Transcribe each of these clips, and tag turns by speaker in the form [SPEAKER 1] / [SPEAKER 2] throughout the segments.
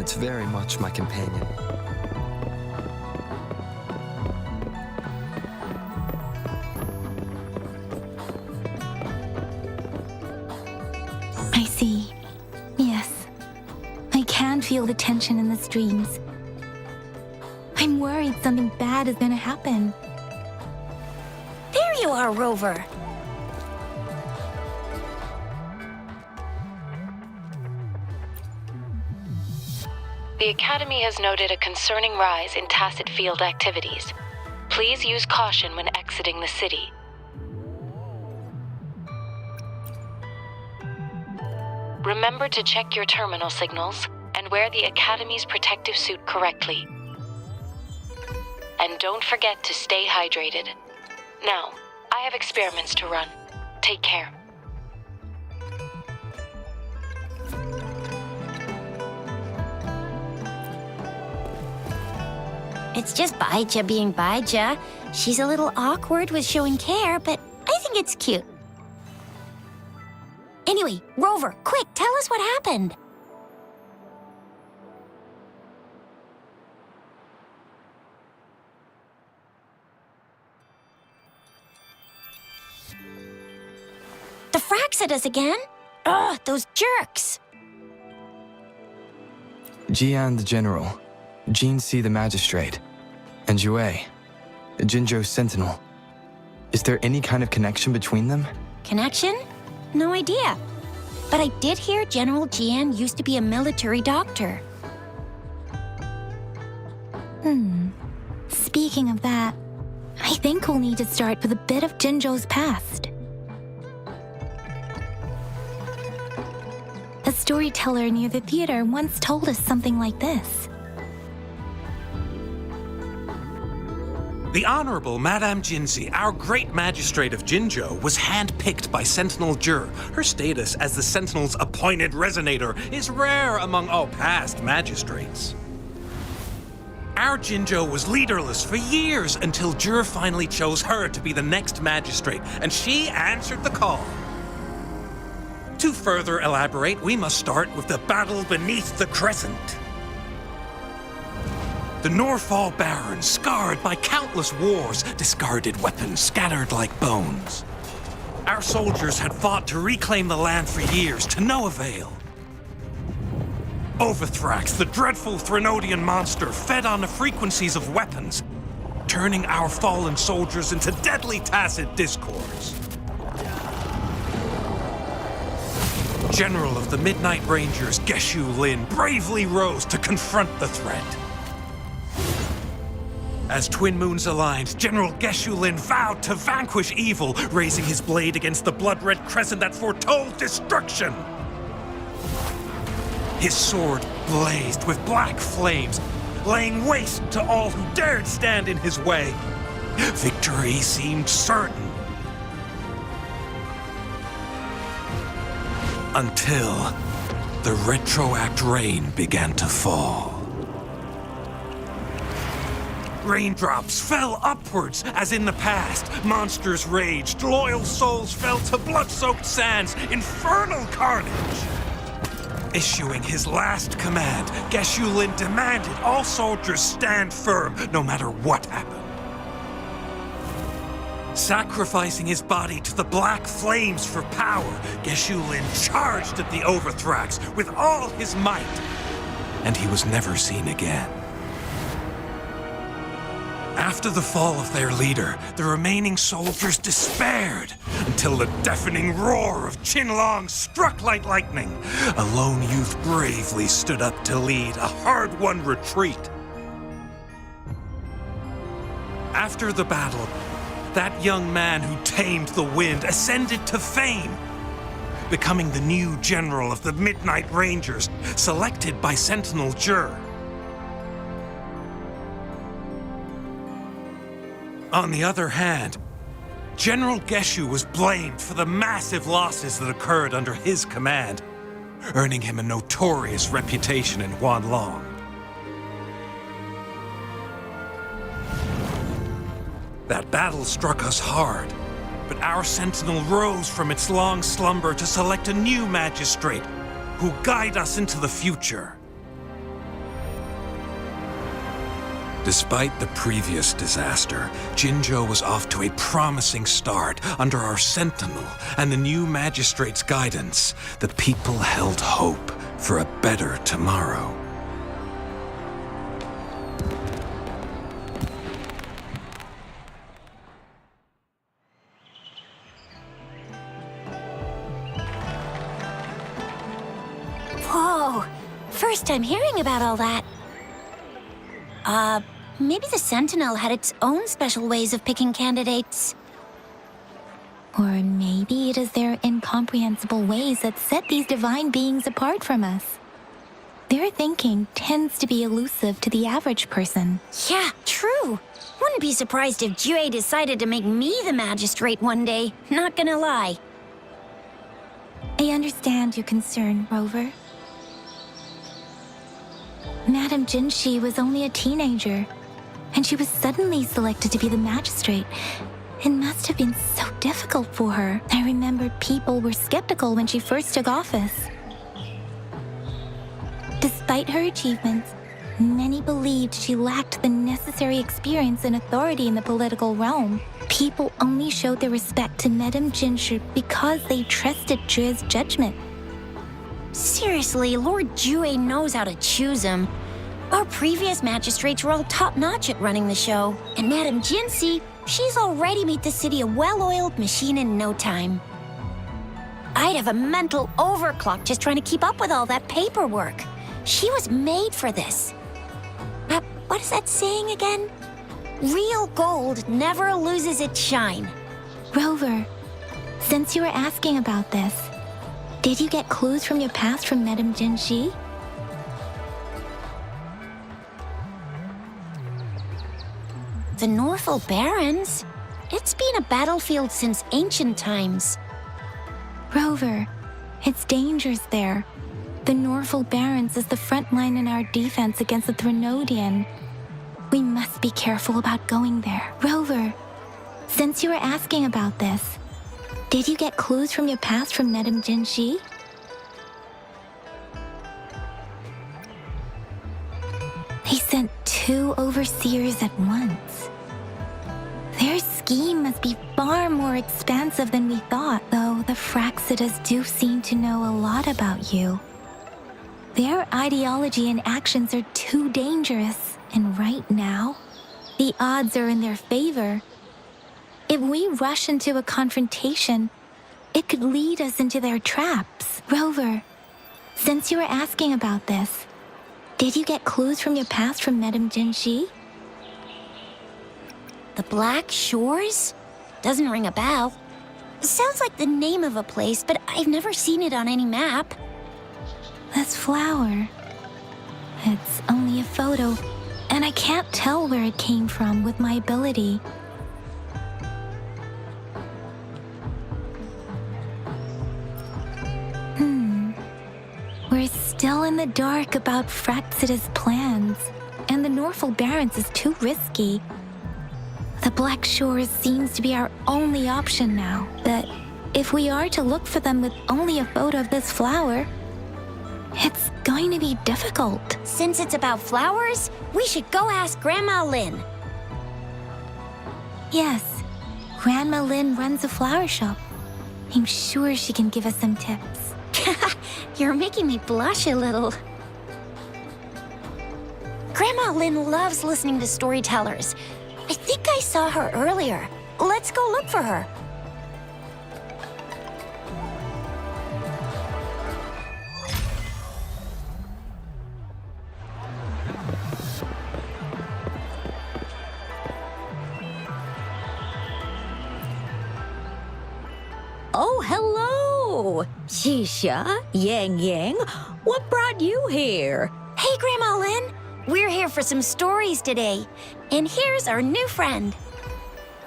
[SPEAKER 1] It's very much my companion.
[SPEAKER 2] I see. Yes. I can feel the tension in the streams. I'm worried something bad is gonna happen.
[SPEAKER 3] There you are, Rover.
[SPEAKER 4] The Academy has noted a concerning rise in tacit field activities. Please use caution when exiting the city. Remember to check your terminal signals and wear the Academy's protective suit correctly. And don't forget to stay hydrated. Now, I have experiments to run. Take care.
[SPEAKER 3] It's just Baija being Baija. She's a little awkward with showing care, but I think it's cute. Anyway, Rover, quick, tell us what happened. The frags at us again? Ugh, those jerks!
[SPEAKER 1] Jian the General, Jean C the Magistrate, and Jue, Jinzhou's Sentinel. Is there any kind of connection between them?
[SPEAKER 3] Connection? No idea. But I did hear General Jian used to be a military doctor.
[SPEAKER 2] Speaking of that, I think we'll need to start with a bit of Jinzhou's past. A storyteller near the theater once told us something like this.
[SPEAKER 5] The Honorable Madame Jinzi, our great magistrate of Jinzhou, was handpicked by Sentinel Jur. Her status as the Sentinel's appointed resonator is rare among all past magistrates. Our Jinzhou was leaderless for years until Jur finally chose her to be the next magistrate, and she answered the call. To further elaborate, we must start with the battle beneath the Crescent. The Norfall Barons, scarred by countless wars, discarded weapons scattered like bones. Our soldiers had fought to reclaim the land for years, to no avail. Overthrax, the dreadful Threnodian monster, fed on the frequencies of weapons, turning our fallen soldiers into deadly tacit discords. General of the Midnight Rangers, Geshu Lin, bravely rose to confront the threat. As twin moons aligned, General Geshu Lin vowed to vanquish evil, raising his blade against the blood-red crescent that foretold destruction. His sword blazed with black flames, laying waste to all who dared stand in his way. Victory seemed certain. Until the retroact rain began to fall. Raindrops fell upwards, as in the past. Monsters raged, loyal souls fell to blood-soaked sands, infernal carnage. Issuing his last command, Geshu Lin demanded all soldiers stand firm, no matter what happened. Sacrificing his body to the black flames for power, Geshu Lin charged at the Overthrax with all his might, and he was never seen again. After the fall of their leader, the remaining soldiers despaired until the deafening roar of Qinlong struck like lightning. A lone youth bravely stood up to lead a hard-won retreat. After the battle, that young man who tamed the wind ascended to fame, becoming the new general of the Midnight Rangers, selected by Sentinel Jur. On the other hand, General Geshu was blamed for the massive losses that occurred under his command, earning him a notorious reputation in Huanlong. That battle struck us hard, but our Sentinel rose from its long slumber to select a new magistrate who'll guide us into the future. Despite the previous disaster, Jinzhou was off to a promising start under our Sentinel and the new Magistrate's guidance. The people held hope for a better tomorrow.
[SPEAKER 3] Whoa! First time hearing about all that. Maybe the Sentinel had its own special ways of picking candidates.
[SPEAKER 2] Or maybe it is their incomprehensible ways that set these divine beings apart from us. Their thinking tends to be elusive to the average person.
[SPEAKER 3] Yeah, true. Wouldn't be surprised if Jue decided to make me the magistrate one day. Not gonna lie.
[SPEAKER 2] I understand your concern, Rover. Madame Jinshi was only a teenager, and she was suddenly selected to be the magistrate. It must have been so difficult for her. I remember people were skeptical when she first took office. Despite her achievements, many believed she lacked the necessary experience and authority in the political realm. People only showed their respect to Madame Jinshi because they trusted Jue's judgment.
[SPEAKER 3] Seriously, Lord Jue knows how to choose him. Our previous magistrates were all top-notch at running the show. And Madame Jinshi, she's already made the city a well-oiled machine in no time. I'd have a mental overclock just trying to keep up with all that paperwork. She was made for this. What is that saying again? Real gold never loses its shine.
[SPEAKER 2] Rover, since you were asking about this, did you get clues from your past from Madame Jinshi?
[SPEAKER 3] The Norfolk Barrens? It's been a battlefield since ancient times.
[SPEAKER 2] Rover, it's dangerous there. The Norfolk Barrens is the front line in our defense against the Threnodian. We must be careful about going there. Rover, since you were asking about this, did you get clues from your past from Madame Jinshi? They sent 2 overseers at once. Their scheme must be far more expansive than we thought, though the Fraxidas do seem to know a lot about you. Their ideology and actions are too dangerous, and right now, the odds are in their favor. If we rush into a confrontation, it could lead us into their traps. Rover, since you were asking about this, did you get clues from your past from Madame Jinshi?
[SPEAKER 3] The Black Shores? Doesn't ring a bell. Sounds like the name of a place, but I've never seen it on any map.
[SPEAKER 2] This flower. It's only a photo, and I can't tell where it came from with my ability. We're still in the dark about Fraxida's plans, and the Norfolk Barrens is too risky. The Black Shores seems to be our only option now, but if we are to look for them with only a photo of this flower, it's going to be difficult.
[SPEAKER 3] Since it's about flowers, we should go ask Grandma Lynn.
[SPEAKER 2] Yes, Grandma Lynn runs a flower shop. I'm sure she can give us some tips.
[SPEAKER 3] You're making me blush a little. Grandma Lynn loves listening to storytellers. I think I saw her earlier. Let's go look for her.
[SPEAKER 6] Oh, hello! Xisha, Yang Yang, what brought you here?
[SPEAKER 3] Hey, Grandma Lynn. We're here for some stories today. And here's our new friend.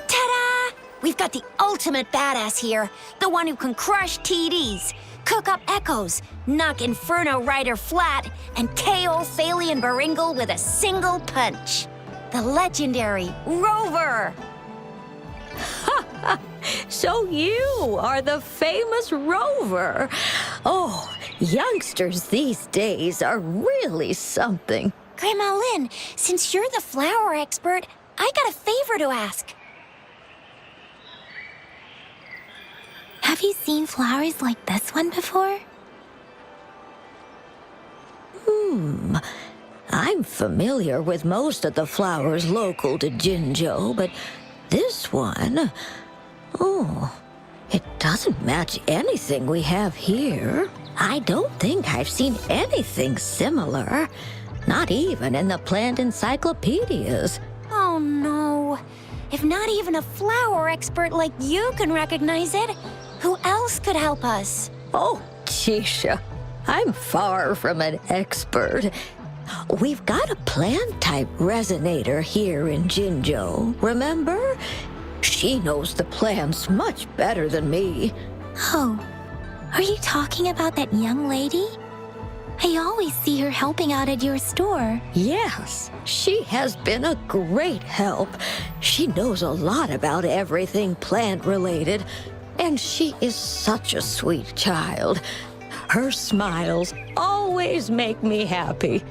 [SPEAKER 3] Ta-da! We've got the ultimate badass here. The one who can crush TDs, cook up echoes, knock Inferno Rider flat, and KO Phalian Baringle with a single punch. The legendary Rover.
[SPEAKER 6] So you are the famous Rover. Oh, youngsters these days are really something.
[SPEAKER 3] Grandma Lynn, since you're the flower expert, I got a favor to ask.
[SPEAKER 2] Have you seen flowers like this one before?
[SPEAKER 6] I'm familiar with most of the flowers local to Jinzhou, but this one... Oh, it doesn't match anything we have here. I don't think I've seen anything similar. Not even in the plant encyclopedias.
[SPEAKER 3] Oh no. If not even a flower expert like you can recognize it, who else could help us?
[SPEAKER 6] Oh, Chisha, I'm far from an expert. We've got a plant-type resonator here in Jinzhou, remember? She knows the plants much better than me.
[SPEAKER 2] Oh, are you talking about that young lady? I always see her helping out at your store.
[SPEAKER 6] Yes, she has been a great help. She knows a lot about everything plant-related, and she is such a sweet child. Her smiles always make me happy.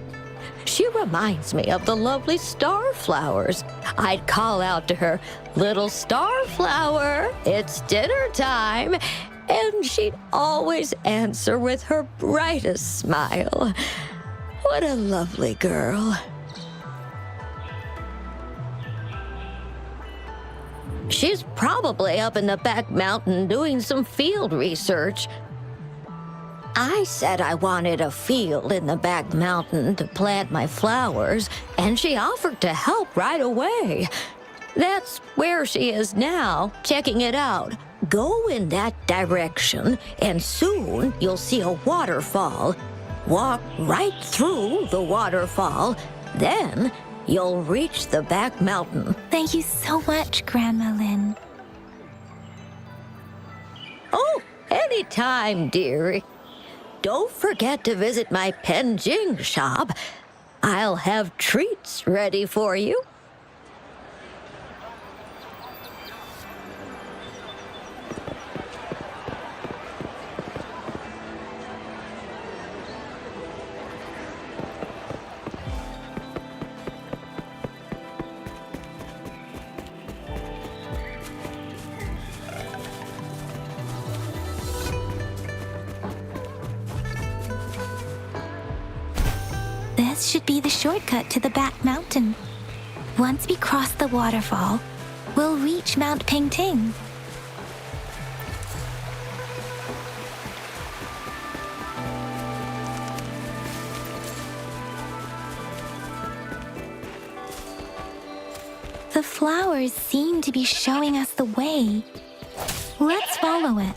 [SPEAKER 6] She reminds me of the lovely starflowers. I'd call out to her, "Little starflower, it's dinner time," and she'd always answer with her brightest smile. What a lovely girl. She's probably up in the back mountain doing some field research. I said I wanted a field in the back mountain to plant my flowers, and she offered to help right away. That's where she is now, checking it out. Go in that direction, and soon you'll see a waterfall. Walk right through the waterfall, then you'll reach the back mountain.
[SPEAKER 2] Thank you so much, Grandma Lynn.
[SPEAKER 6] Oh, anytime, dearie. Don't forget to visit my Penjing shop. I'll have treats ready for you.
[SPEAKER 2] This should be the shortcut to the back mountain. Once we cross the waterfall, we'll reach Mount Pingting. The flowers seem to be showing us the way. Let's follow it.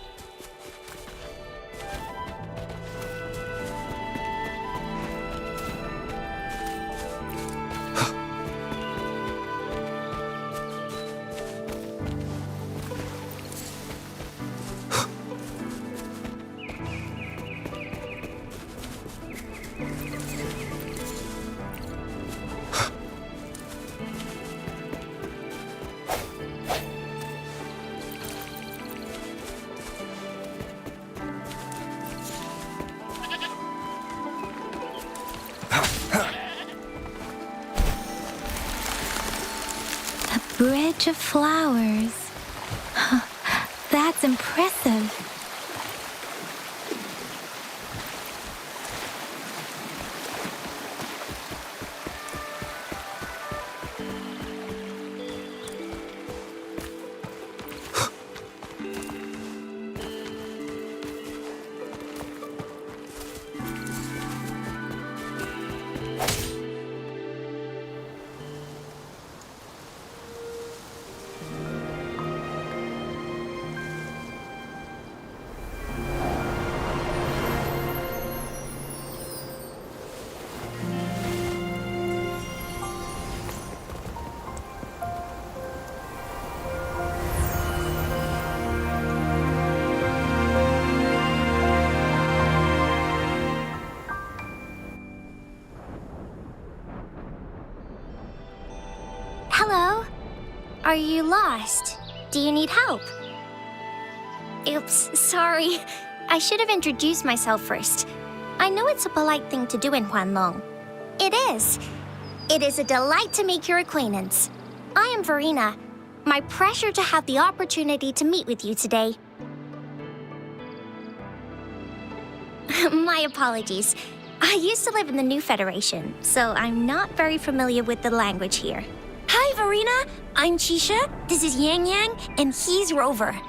[SPEAKER 2] Bridge of flowers. That's impressive.
[SPEAKER 3] Hello? Are you lost? Do you need help? Oops, sorry. I should have introduced myself first. I know it's a polite thing to do in Huanlong. It is.
[SPEAKER 7] It is a delight to make your acquaintance. I am Verena. My pleasure to have the opportunity to meet with you today. My apologies. I used to live in the New Federation, so I'm not very familiar with the language here.
[SPEAKER 3] Hi, Verena. I'm Chisha. This is Yang Yang, and he's Rover.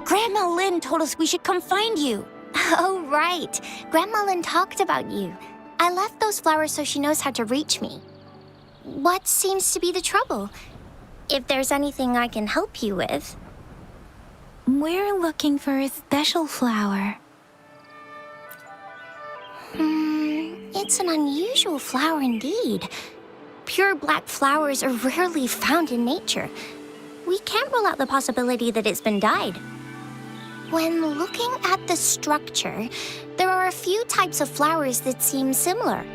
[SPEAKER 3] Grandma Lynn told us we should come find you.
[SPEAKER 7] Oh, right. Grandma Lynn talked about you. I left those flowers so she knows how to reach me. What seems to be the trouble? If there's anything I can help you with.
[SPEAKER 2] We're looking for a special flower.
[SPEAKER 7] It's an unusual flower indeed. Pure black flowers are rarely found in nature. We can't rule out the possibility that it's been dyed. When looking at the structure, there are a few types of flowers that seem similar.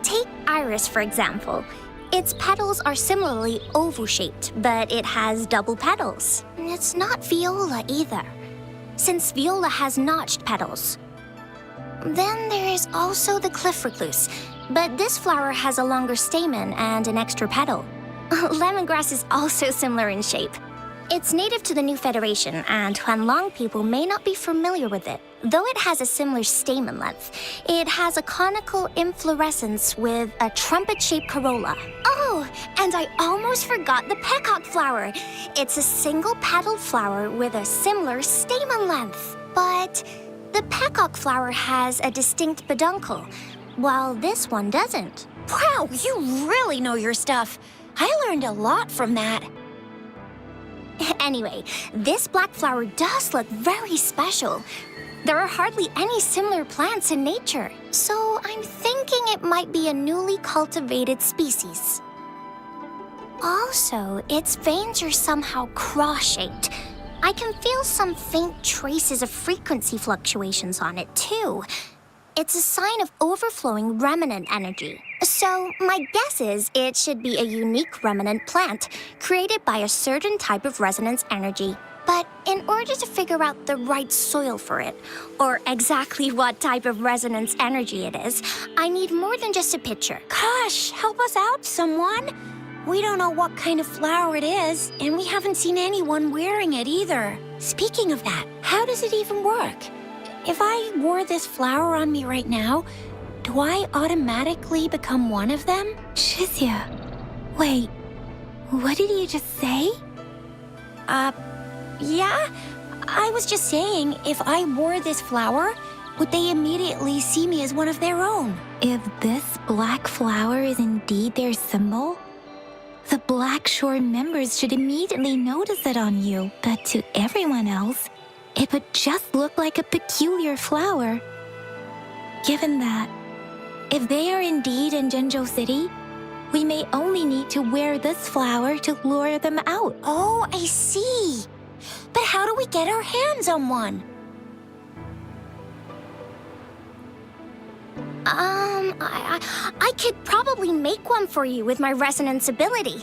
[SPEAKER 7] Take iris, for example. Its petals are similarly oval-shaped, but it has double petals. It's not viola either, since viola has notched petals. Then there is also the cliff recluse, but this flower has a longer stamen and an extra petal. Lemongrass is also similar in shape. It's native to the New Federation, and Huanlong people may not be familiar with it. Though it has a similar stamen length, it has a conical inflorescence with a trumpet-shaped corolla. Oh, and I almost forgot the peacock flower. It's a single-petaled flower with a similar stamen length. But the peacock flower has a distinct peduncle, while this one doesn't.
[SPEAKER 3] Wow, you really know your stuff. I learned a lot from that.
[SPEAKER 7] Anyway, this black flower does look very special. There are hardly any similar plants in nature, so I'm thinking it might be a newly cultivated species. Also, its veins are somehow cross-shaped. I can feel some faint traces of frequency fluctuations on it, too. It's a sign of overflowing remnant energy. So my guess is it should be a unique remnant plant created by a certain type of resonance energy. But in order to figure out the right soil for it, or exactly what type of resonance energy it is, I need more than just a picture.
[SPEAKER 3] Gosh, help us out, someone. We don't know what kind of flower it is, and we haven't seen anyone wearing it either. Speaking of that, how does it even work? If I wore this flower on me right now, do I automatically become one of them?
[SPEAKER 2] Shizia, wait, what did you just say?
[SPEAKER 3] Yeah? I was just saying, if I wore this flower, would they immediately see me as one of their own?
[SPEAKER 2] If this black flower is indeed their symbol, the Black Shore members should immediately notice it on you, but to everyone else, it would just look like a peculiar flower. Given that, if they are indeed in Jinzhou City, we may only need to wear this flower to lure them out.
[SPEAKER 3] Oh, I see. But how do we get our hands on one?
[SPEAKER 7] I could probably make one for you with my resonance ability,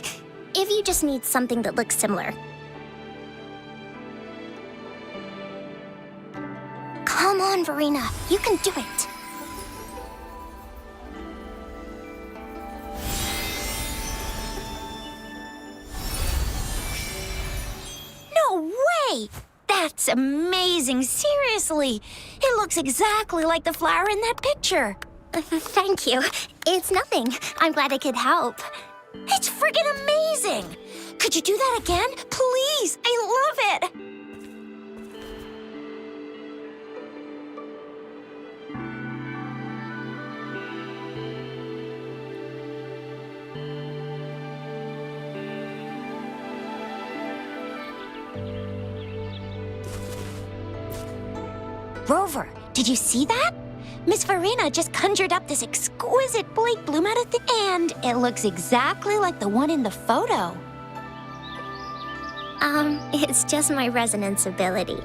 [SPEAKER 7] if you just need something that looks similar. Come on, Verena, you can do it.
[SPEAKER 3] No way! That's amazing, seriously. It looks exactly like the flower in that picture.
[SPEAKER 7] Thank you. It's nothing. I'm glad I could help.
[SPEAKER 3] It's friggin' amazing! Could you do that again? Please, I love it! Rover, did you see that? Miss Verena just conjured up this exquisite Blake bloom out of and it looks exactly like the one in the photo.
[SPEAKER 7] It's just my resonance ability.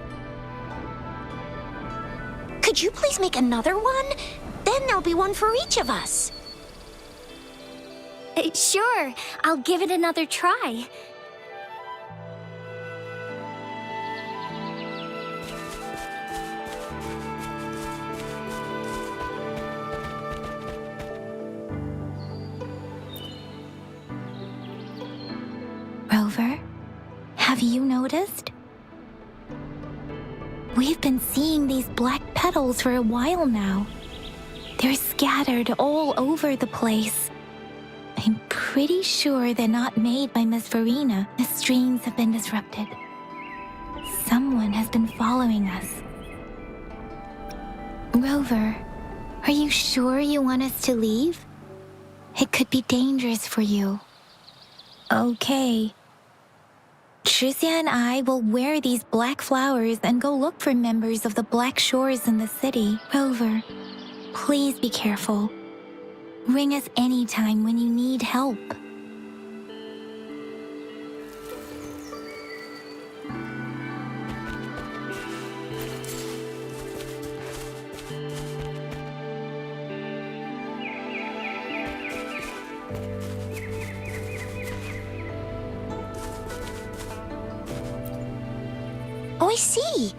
[SPEAKER 3] Could you please make another one? Then there'll be one for each of us.
[SPEAKER 7] Sure, I'll give it another try.
[SPEAKER 2] Rover, have you noticed? We've been seeing these black petals for a while now. They're scattered all over the place. I'm pretty sure they're not made by Miss Verena. The streams have been disrupted. Someone has been following us. Rover, are you sure you want us to leave? It could be dangerous for you. Okay. Tricia and I will wear these black flowers and go look for members of the Black Shores in the city. Rover, please be careful. Ring us anytime when you need help.
[SPEAKER 3] Oh, I see.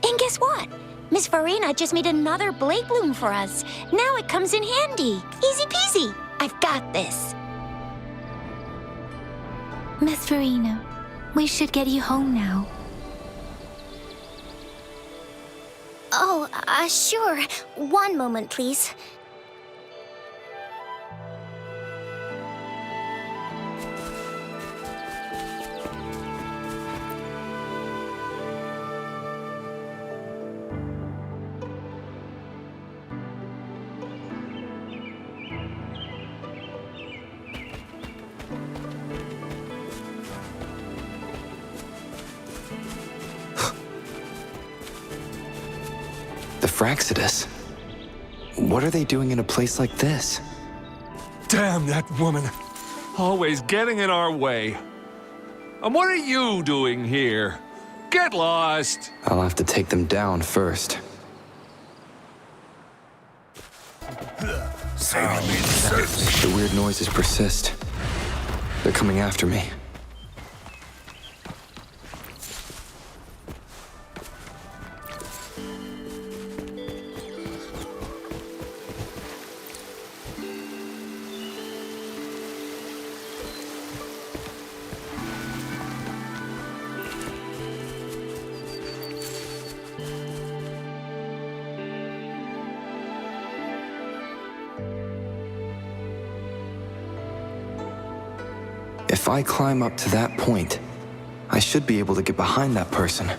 [SPEAKER 3] And guess what? Miss Verena just made another blade bloom for us. Now it comes in handy. Easy peasy. I've got this.
[SPEAKER 2] Miss Verena, we should get you home now.
[SPEAKER 7] Oh, sure. One moment, please.
[SPEAKER 1] The Fraxidus. What are they doing in a place like this?
[SPEAKER 8] Damn that woman. Always getting in our way. And what are you doing here? Get lost!
[SPEAKER 1] I'll have to take them down first. The weird noises persist. They're coming after me. If I climb up to that point, I should be able to get behind that person.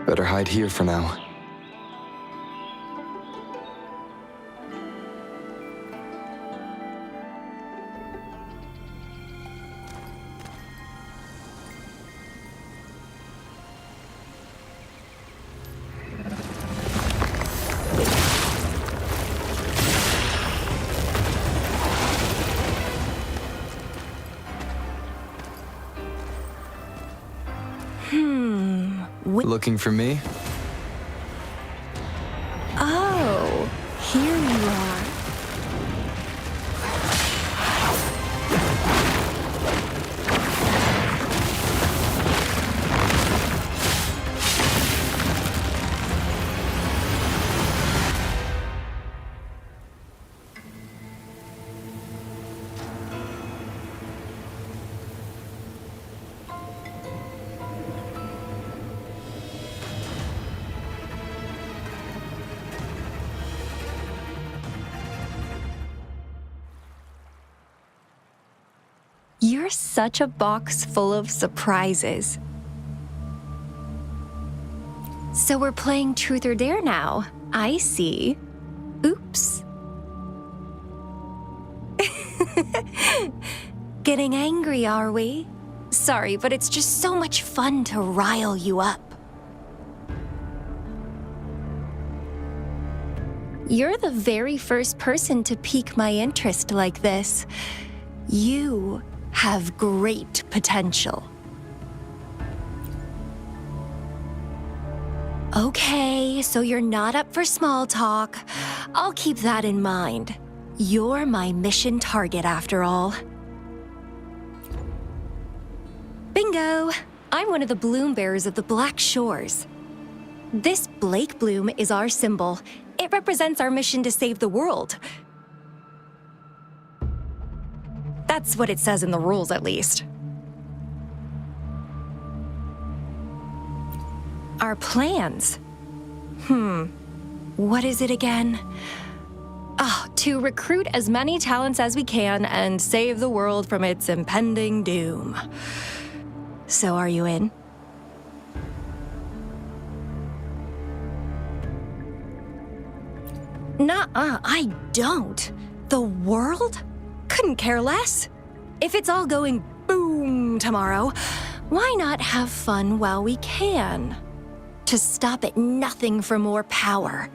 [SPEAKER 1] Better hide here for now. Looking for me?
[SPEAKER 9] Oh, here you are. You're such a box full of surprises. So we're playing Truth or Dare now. I see. Oops. Getting angry, are we? Sorry, but it's just so much fun to rile you up. You're the very first person to pique my interest like this. You have great potential. Okay, so you're not up for small talk. I'll keep that in mind. You're my mission target after all. Bingo! I'm one of the bloom bearers of the Black Shores. This Blake bloom is our symbol. It represents our mission to save the world. That's what it says in the rules, at least. Our plans? What is it again? To recruit as many talents as we can and save the world from its impending doom. So are you in? Nuh-uh, I don't. The world? Couldn't care less. If it's all going boom tomorrow, why not have fun while we can? To stop at nothing for more power,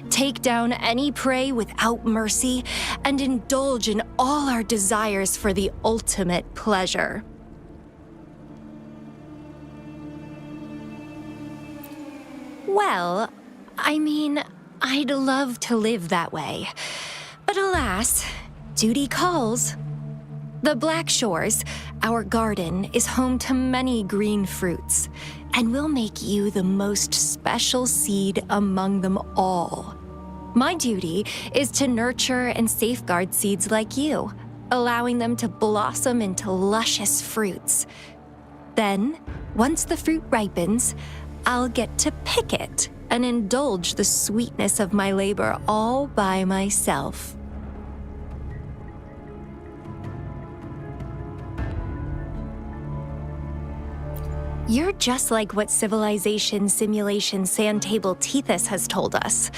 [SPEAKER 9] take down any prey without mercy, and indulge in all our desires for the ultimate pleasure. Well, I mean, I'd love to live that way. But alas, duty calls. The Black Shores, our garden, is home to many green fruits, and will make you the most special seed among them all. My duty is to nurture and safeguard seeds like you, allowing them to blossom into luscious fruits. Then, once the fruit ripens, I'll get to pick it and indulge the sweetness of my labor all by myself. You're just like what Civilization Simulation Sandtable Tethys has told us.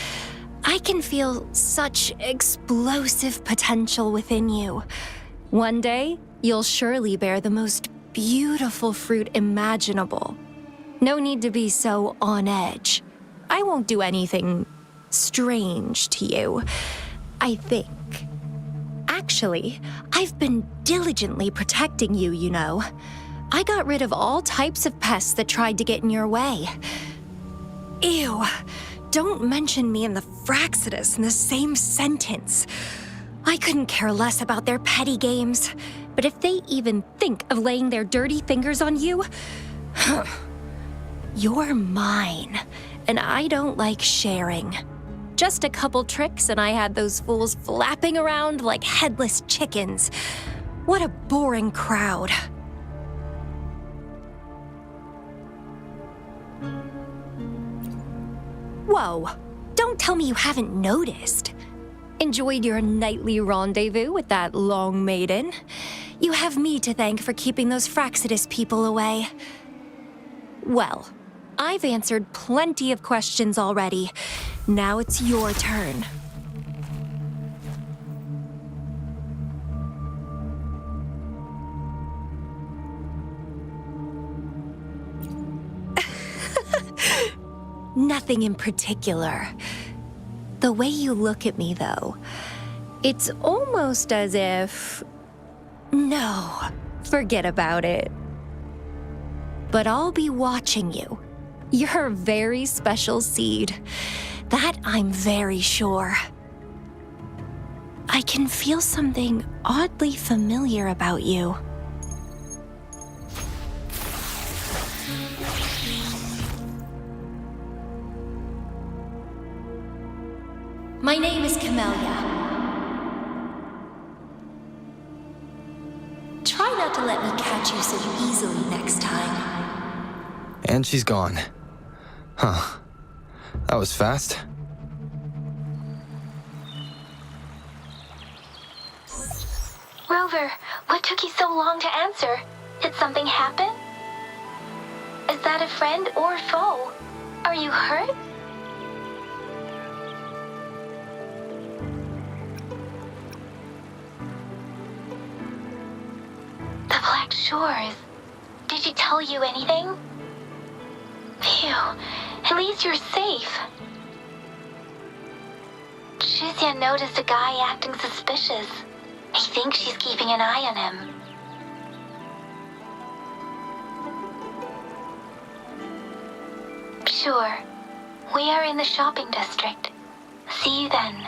[SPEAKER 9] I can feel such explosive potential within you. One day, you'll surely bear the most beautiful fruit imaginable. No need to be so on edge. I won't do anything strange to you, I think. Actually, I've been diligently protecting you, you know. I got rid of all types of pests that tried to get in your way. Ew, don't mention me and the Fraxidus in the same sentence. I couldn't care less about their petty games, but if they even think of laying their dirty fingers on you, you're mine, and I don't like sharing. Just a couple tricks and I had those fools flapping around like headless chickens. What a boring crowd. Whoa, don't tell me you haven't noticed. Enjoyed your nightly rendezvous with that long maiden? You have me to thank for keeping those Fraxidus people away. Well, I've answered plenty of questions already. Now it's your turn. Nothing in particular. The way you look at me, though, it's almost as if... No, forget about it. But I'll be watching you. You're a very special seed. That I'm very sure. I can feel something oddly familiar about you. My name is Camellia. Try not to let me catch you so easily next time.
[SPEAKER 1] And she's gone. Huh. That was fast.
[SPEAKER 2] Rover, what took you so long to answer? Did something happen? Is that a friend or foe? Are you hurt? Sure. Did she tell you anything? Phew, at least you're safe. Shizia noticed a guy acting suspicious. I think she's keeping an eye on him. Sure. We are in the shopping district. See you then.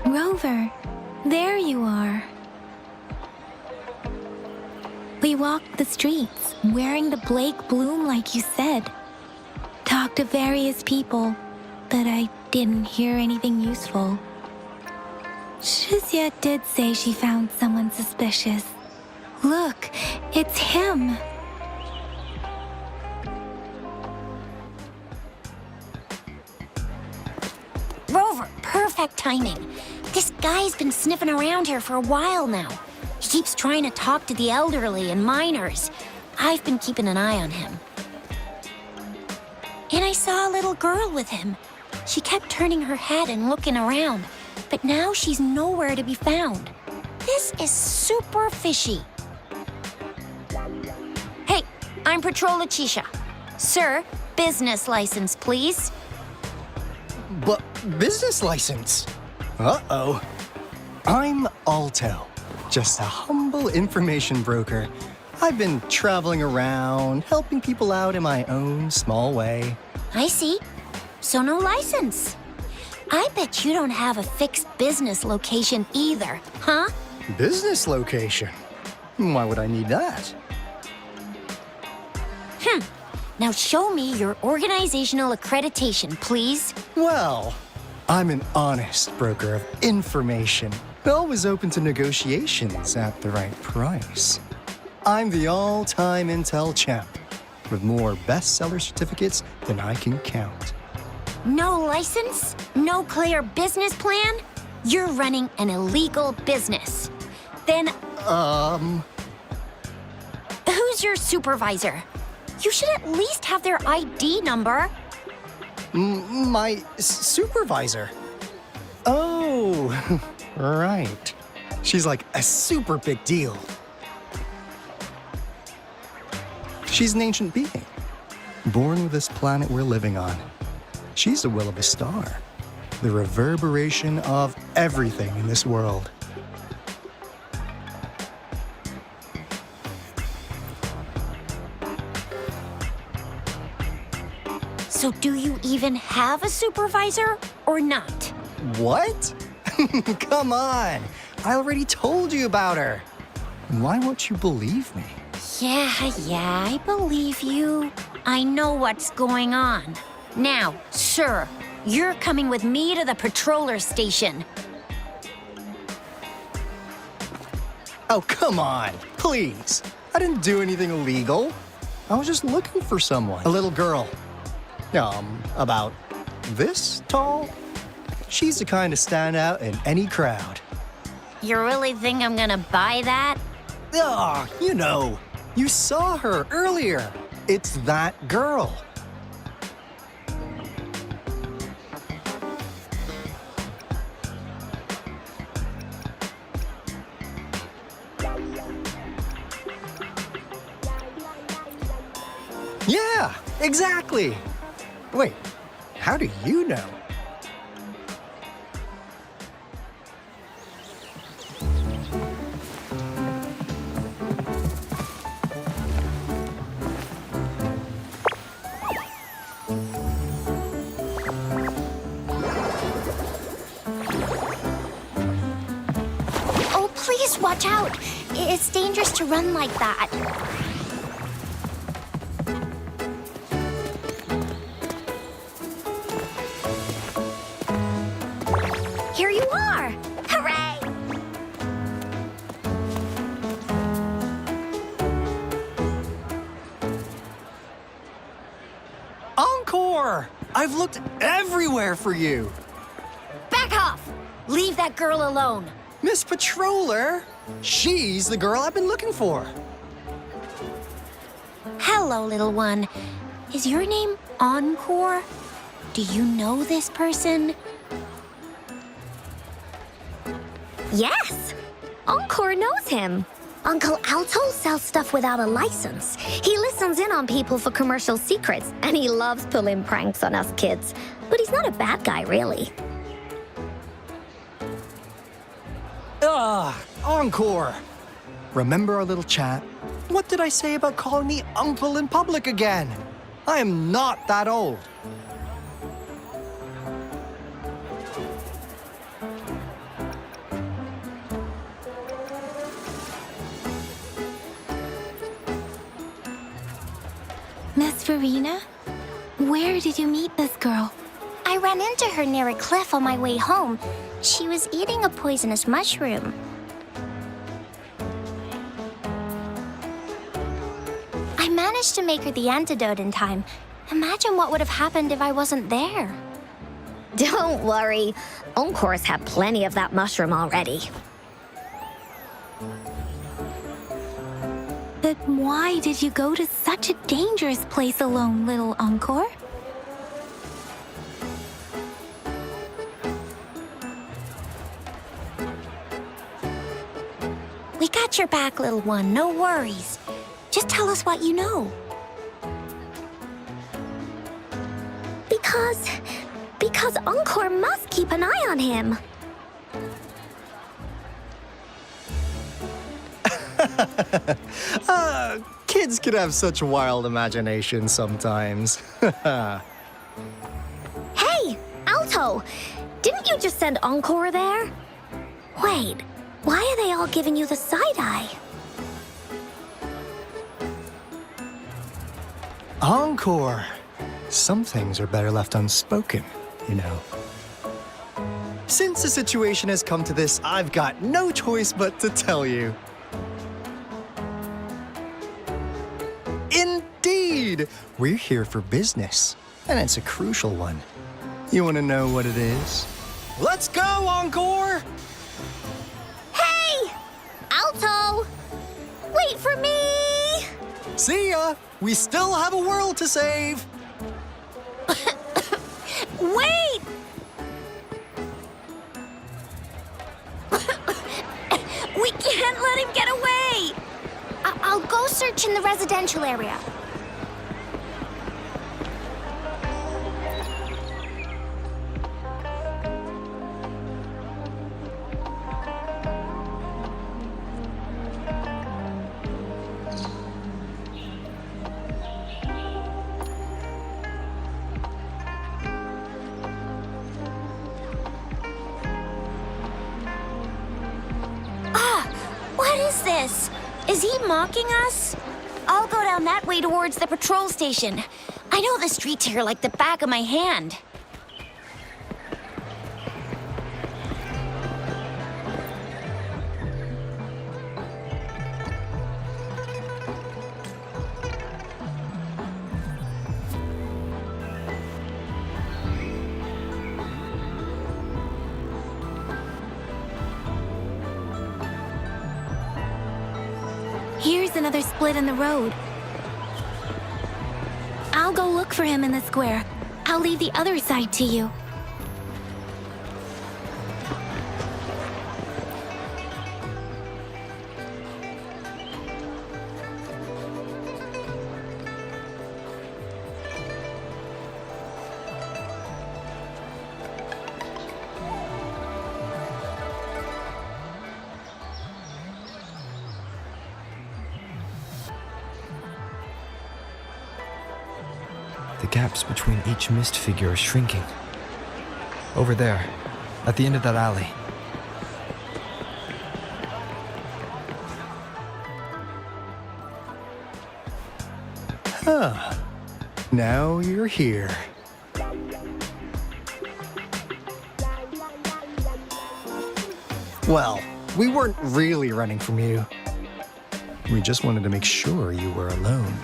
[SPEAKER 2] Rover, there you are. We walked the streets, wearing the Blake bloom like you said. Talked to various people, but I didn't hear anything useful. Shizia did say she found someone suspicious. Look, it's him.
[SPEAKER 3] Rover, perfect timing. This guy's been sniffing around here for a while now. He keeps trying to talk to the elderly and minors. I've been keeping an eye on him. And I saw a little girl with him. She kept turning her head and looking around, but now she's nowhere to be found. This is super fishy. Hey, I'm Patrol Letitia. Sir, business license, please.
[SPEAKER 10] But business license? Uh-oh. I'm Alto, just a humble information broker. I've been traveling around, helping people out in my own small way.
[SPEAKER 3] I see. So no license. I bet you don't have a fixed business location either, huh?
[SPEAKER 10] Business location? Why would I need that?
[SPEAKER 3] Now show me your organizational accreditation, please.
[SPEAKER 10] Well, I'm an honest broker of information, always open to negotiations at the right price. I'm the all-time intel champ, with more bestseller certificates than I can count.
[SPEAKER 3] No license? No clear business plan? You're running an illegal business. Then, who's your supervisor? You should at least have their ID number.
[SPEAKER 10] My supervisor? Oh, right. She's like a super big deal. She's an ancient being, born with this planet we're living on. She's the will of a star, the reverberation of everything in this world.
[SPEAKER 3] So do you even have a supervisor or not?
[SPEAKER 10] What? Come on. I already told you about her. Why won't you believe me?
[SPEAKER 3] Yeah, I believe you. I know what's going on. Now, sir, you're coming with me to the patroller station.
[SPEAKER 10] Oh, come on. Please. I didn't do anything illegal. I was just looking for someone. A little girl. About this tall? She's the kind to stand out in any crowd.
[SPEAKER 3] You really think I'm gonna buy that?
[SPEAKER 10] Ah, you know. You saw her earlier. It's that girl. Yeah, exactly. Wait, how do you know?
[SPEAKER 7] Just watch out. It's dangerous to run like that. Here you are! Hooray!
[SPEAKER 10] Encore! I've looked everywhere for you.
[SPEAKER 3] Back off! Leave that girl alone.
[SPEAKER 10] Miss Patroller, she's the girl I've been looking for.
[SPEAKER 3] Hello, little one. Is your name Encore? Do you know this person?
[SPEAKER 7] Yes! Encore knows him. Uncle Alto sells stuff without a license. He listens in on people for commercial secrets, and he loves pulling pranks on us kids. But he's not a bad guy, really.
[SPEAKER 10] Encore! Remember our little chat? What did I say about calling me uncle in public again? I am not that old.
[SPEAKER 2] Miss Verena? Where did you meet this girl?
[SPEAKER 7] I ran into her near a cliff on my way home. She was eating a poisonous mushroom. I managed to make her the antidote in time. Imagine what would have happened if I wasn't there. Don't worry. Encore's had plenty of that mushroom already.
[SPEAKER 2] But why did you go to such a dangerous place alone, little Encore?
[SPEAKER 3] We got your back, little one. No worries. Just tell us what you know.
[SPEAKER 7] Because Encore must keep an eye on him.
[SPEAKER 10] Kids can have such wild imaginations sometimes.
[SPEAKER 7] Hey, Alto! Didn't you just send Encore there? Wait, why are they all giving you the side-eye?
[SPEAKER 10] Encore! Some things are better left unspoken, you know. Since the situation has come to this, I've got no choice but to tell you. Indeed! We're here for business, and it's a crucial one. You want to know what it is? Let's go, Encore!
[SPEAKER 7] Hey! Alto! Wait for me!
[SPEAKER 10] See ya! We still have a world to save!
[SPEAKER 3] Wait! We can't let him get away!
[SPEAKER 7] I'll go search in the residential area.
[SPEAKER 3] What is this? Is he mocking us? I'll go down that way towards the patrol station. I know the streets here like the back of my hand.
[SPEAKER 2] Here's another split in the road. I'll go look for him in the square. I'll leave the other side to you.
[SPEAKER 1] The gaps between each mist figure are shrinking. Over there, at the end of that alley.
[SPEAKER 10] Now you're here. Well, we weren't really running from you. We just wanted to make sure you were alone.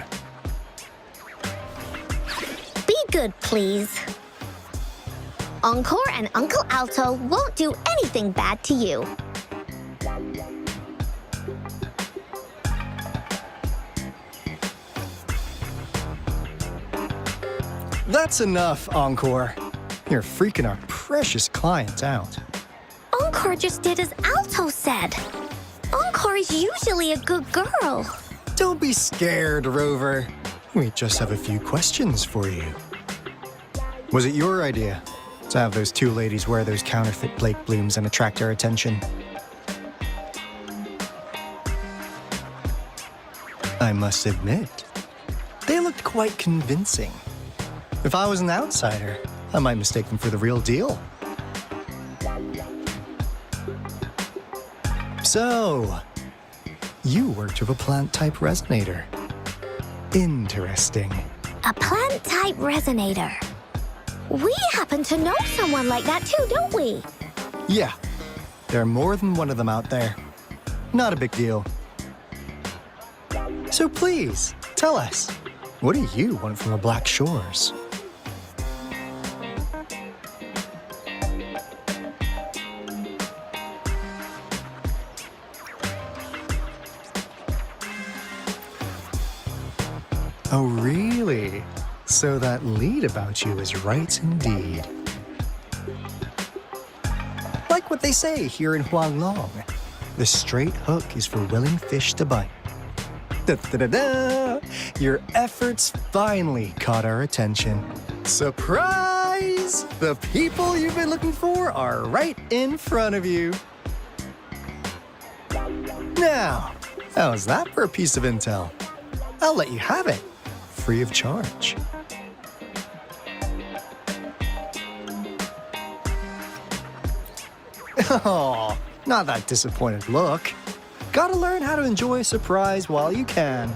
[SPEAKER 7] Be good, please. Encore and Uncle Alto won't do anything bad to you.
[SPEAKER 10] That's enough, Encore. You're freaking our precious clients out.
[SPEAKER 7] Encore just did as Alto said. Encore is usually a good girl.
[SPEAKER 10] Don't be scared, Rover. We just have a few questions for you. Was it your idea to have those two ladies wear those counterfeit Blake blooms and attract our attention? I must admit, they looked quite convincing. If I was an outsider, I might mistake them for the real deal. So, you worked with a plant-type resonator. Interesting.
[SPEAKER 7] A plant-type resonator. We happen to know someone like that too, don't we?
[SPEAKER 10] Yeah, there are more than one of them out there. Not a big deal. So please, tell us, what do you want from the Black Shores? Oh, really? So that lead about you is right indeed. Like what they say here in Huanglong, the straight hook is for willing fish to bite. Da-da-da-da! Your efforts finally caught our attention. Surprise! The people you've been looking for are right in front of you. Now, how's that for a piece of intel? I'll let you have it, free of charge. Oh, not that disappointed look. Gotta learn how to enjoy a surprise while you can,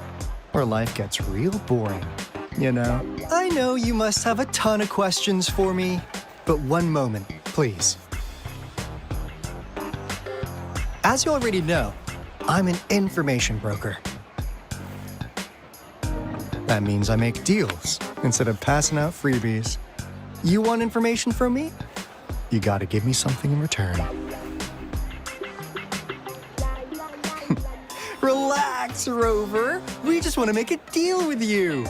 [SPEAKER 10] or life gets real boring, you know? I know you must have a ton of questions for me, but one moment, please. As you already know, I'm an information broker. That means I make deals instead of passing out freebies. You want information from me? You gotta give me something in return. Relax, Rover. We just want to make a deal with you.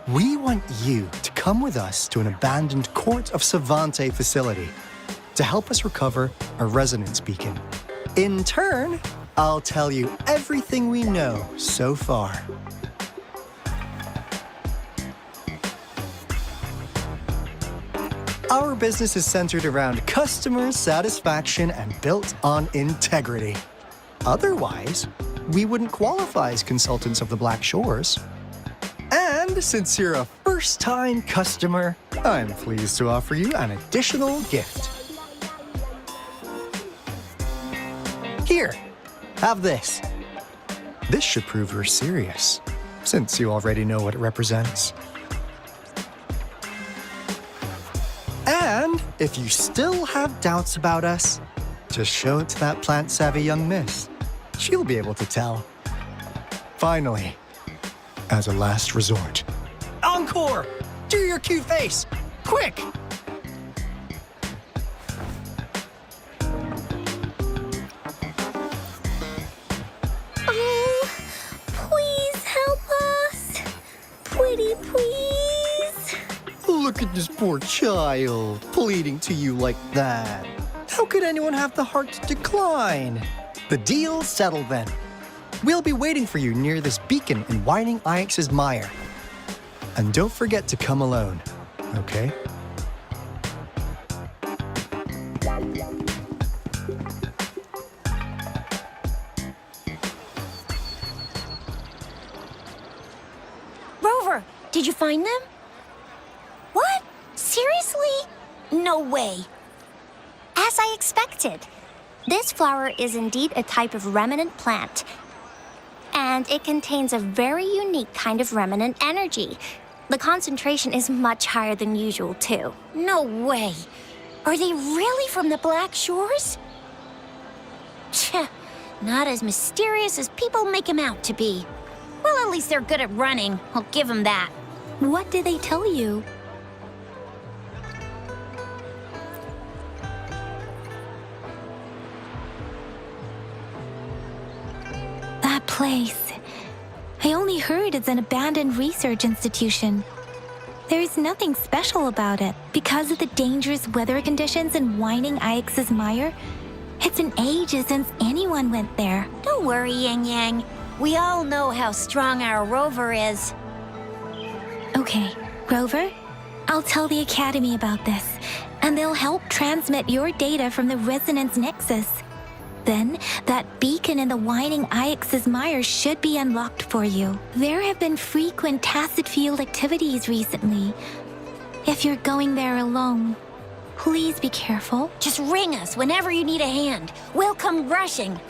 [SPEAKER 10] We want you to come with us to an abandoned Court of Savante facility to help us recover a resonance beacon. In turn, I'll tell you everything we know so far. Our business is centered around customer satisfaction and built on integrity. Otherwise, we wouldn't qualify as consultants of the Black Shores. And since you're a first-time customer, I'm pleased to offer you an additional gift. Here, have this. This should prove you're serious, since you already know what it represents. And if you still have doubts about us, just show it to that plant-savvy young miss. She'll be able to tell. Finally, as a last resort, Encore! Do your cute face! Quick!
[SPEAKER 7] Oh, please help us. Pretty please.
[SPEAKER 10] Look at this poor child, pleading to you like that. How could anyone have the heart to decline? The deal's settled then. We'll be waiting for you near this beacon in Whining Ix's mire. And don't forget to come alone, okay?
[SPEAKER 3] Rover, did you find them? What? Seriously? No way.
[SPEAKER 7] As I expected, this flower is indeed a type of remnant plant. and it contains a very unique kind of remnant energy. The concentration is much higher than usual, too.
[SPEAKER 3] No way. Are they really from the Black Shores? Tch, not as mysterious as people make them out to be. Well, at least they're good at running. I'll give them that.
[SPEAKER 2] What did they tell you? That place. I only heard it's an abandoned research institution. There is nothing special about it. Because of the dangerous weather conditions in Whining Ix's mire, it's been ages since anyone went there.
[SPEAKER 3] Don't worry, Yang Yang. We all know how strong our rover is.
[SPEAKER 2] Okay, Rover, I'll tell the Academy about this, and they'll help transmit your data from the Resonance Nexus. Then, that beacon in the Whining Ix's mire should be unlocked for you. There have been frequent tacit field activities recently. If you're going there alone, please be careful.
[SPEAKER 3] Just ring us whenever you need a hand. We'll come rushing.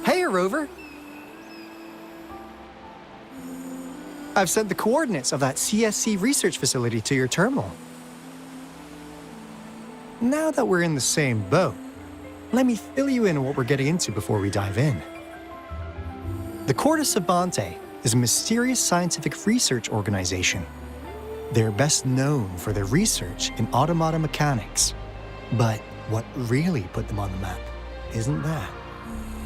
[SPEAKER 10] Hey, Rover. I've sent the coordinates of that CSC research facility to your terminal. Now that we're in the same boat, let me fill you in on what we're getting into before we dive in. The Corte Savante is a mysterious scientific research organization. They're best known for their research in automata mechanics. But what really put them on the map isn't that.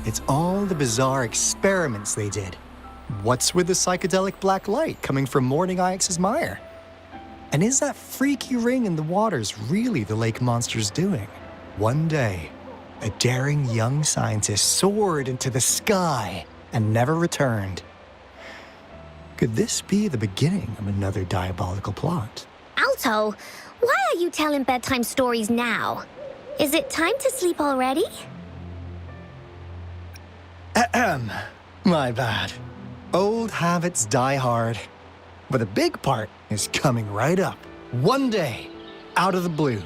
[SPEAKER 10] It's all the bizarre experiments they did. What's with the psychedelic black light coming from Whining Ix's mire? And is that freaky ring in the waters really the lake monster's doing? One day, a daring young scientist soared into the sky and never returned. Could this be the beginning of another diabolical plot?
[SPEAKER 7] Alto, why are you telling bedtime stories now? Is it time to sleep already?
[SPEAKER 10] Ahem. My bad. Old habits die hard. But the big part is coming right up. One day, out of the blue,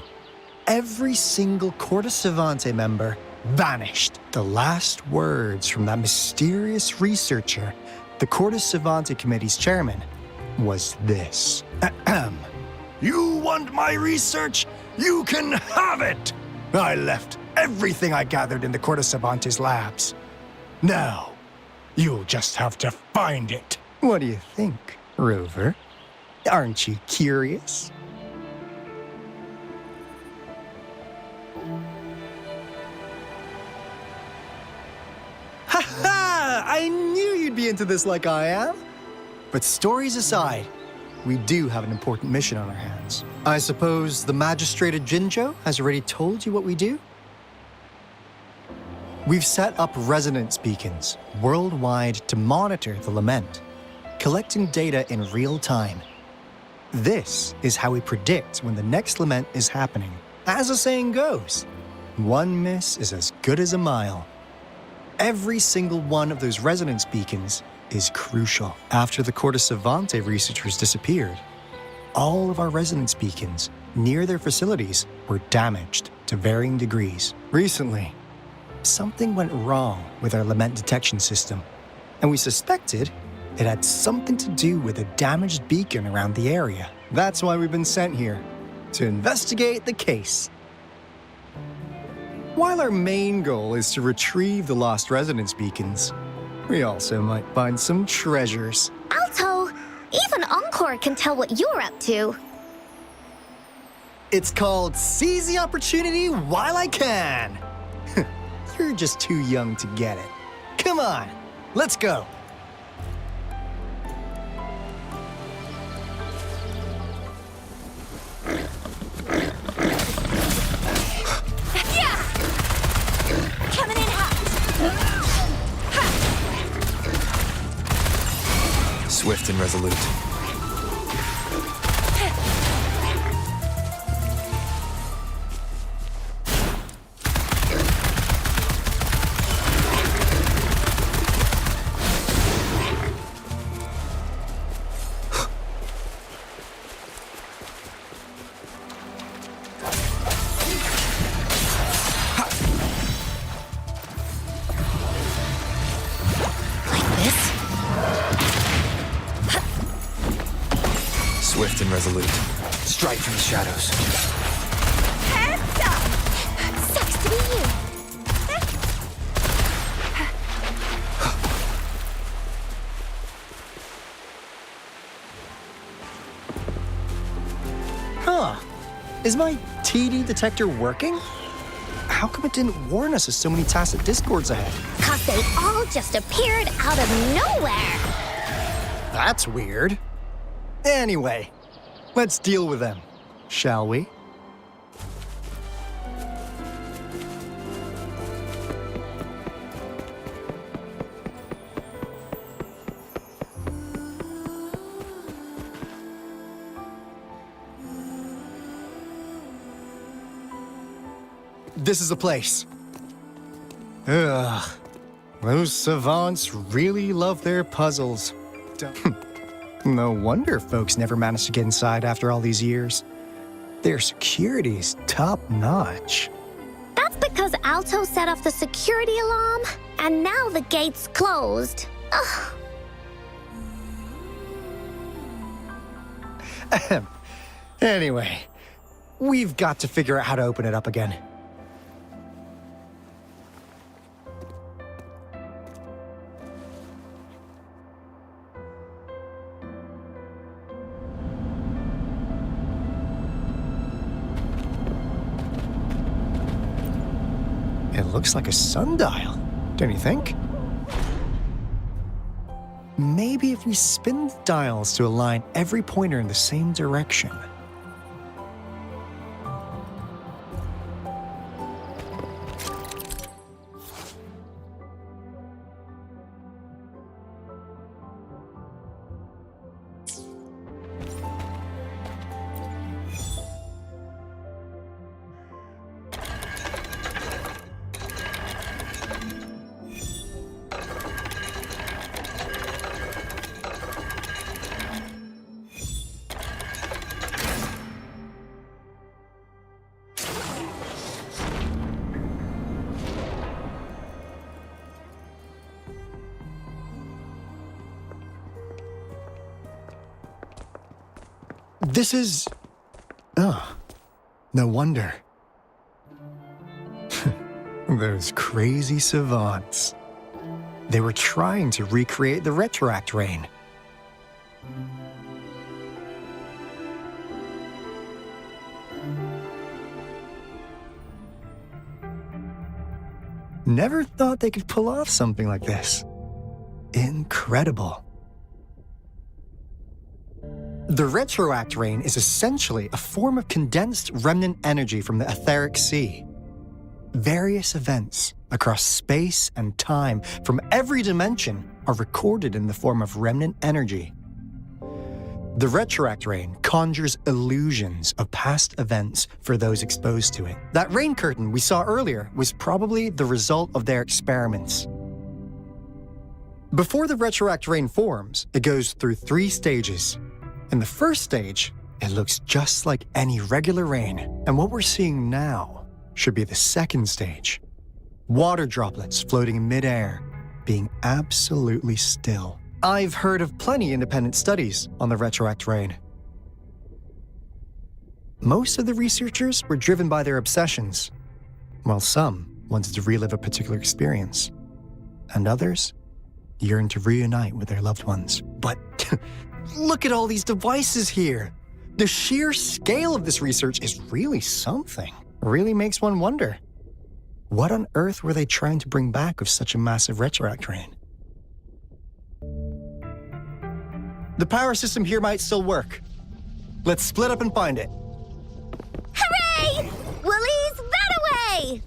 [SPEAKER 10] every single Corte Savante member vanished. The last words from that mysterious researcher, the Corte Savante Committee's chairman, was this. Ahem. You want my research? You can have it! I left everything I gathered in the Corte Savante's labs. Now, you'll just have to find it. What do you think, Rover? Aren't you curious? Ha-ha! I knew you'd be into this like I am. But stories aside, we do have an important mission on our hands. I suppose the Magistrate of Jinzhou has already told you what we do? We've set up resonance beacons worldwide to monitor the lament, collecting data in real time. This is how we predict when the next lament is happening. As the saying goes, one miss is as good as a mile. Every single one of those resonance beacons is crucial. After the Corte Savante researchers disappeared, all of our resonance beacons near their facilities were damaged to varying degrees. Recently, something went wrong with our lament detection system, and we suspected it had something to do with a damaged beacon around the area. That's why we've been sent here, to investigate the case. While our main goal is to retrieve the lost resonance beacons, we also might find some treasures.
[SPEAKER 7] Alto, even Encore can tell what you're up to.
[SPEAKER 10] It's called Seize the Opportunity While I Can. You're just too young to get it. Come on, let's go.
[SPEAKER 1] Swift and resolute. Swift and resolute. Strike from the shadows.
[SPEAKER 3] Heads up! Sucks to be you.
[SPEAKER 10] Huh. Is my TD detector working? How come it didn't warn us of so many tacit discords ahead?
[SPEAKER 7] 'Cause they all just appeared out of nowhere.
[SPEAKER 10] That's weird. Anyway, let's deal with them, shall we? This is the place. Ugh. Those savants really love their puzzles. No wonder folks never managed to get inside after all these years. Their security's top-notch.
[SPEAKER 7] That's because Alto set off the security alarm, and now the gate's closed. Ugh.
[SPEAKER 10] Ahem. Anyway, we've got to figure out how to open it up again. It looks like a sundial, don't you think? Maybe if we spin the dials to align every pointer in the same direction. This is... Oh, no wonder. Those crazy savants. They were trying to recreate the Retroact Rain. Never thought they could pull off something like this. Incredible. The Retroact Rain is essentially a form of condensed remnant energy from the etheric sea. Various events across space and time from every dimension are recorded in the form of remnant energy. The Retroact Rain conjures illusions of past events for those exposed to it. That rain curtain we saw earlier was probably the result of their experiments. Before the Retroact Rain forms, it goes through 3 stages. In the first stage, it looks just like any regular rain, and what we're seeing now should be the second stage. Water droplets floating in midair, being absolutely still. I've heard of plenty independent studies on the Retroact Rain. Most of the researchers were driven by their obsessions, while some wanted to relive a particular experience, and others yearned to reunite with their loved ones. But look at all these devices here. The sheer scale of this research is really something. Really makes one wonder. What on earth were they trying to bring back with such a massive Retroact Rain? The power system here might still work. Let's split up and find it.
[SPEAKER 7] Hooray! Willie's that away!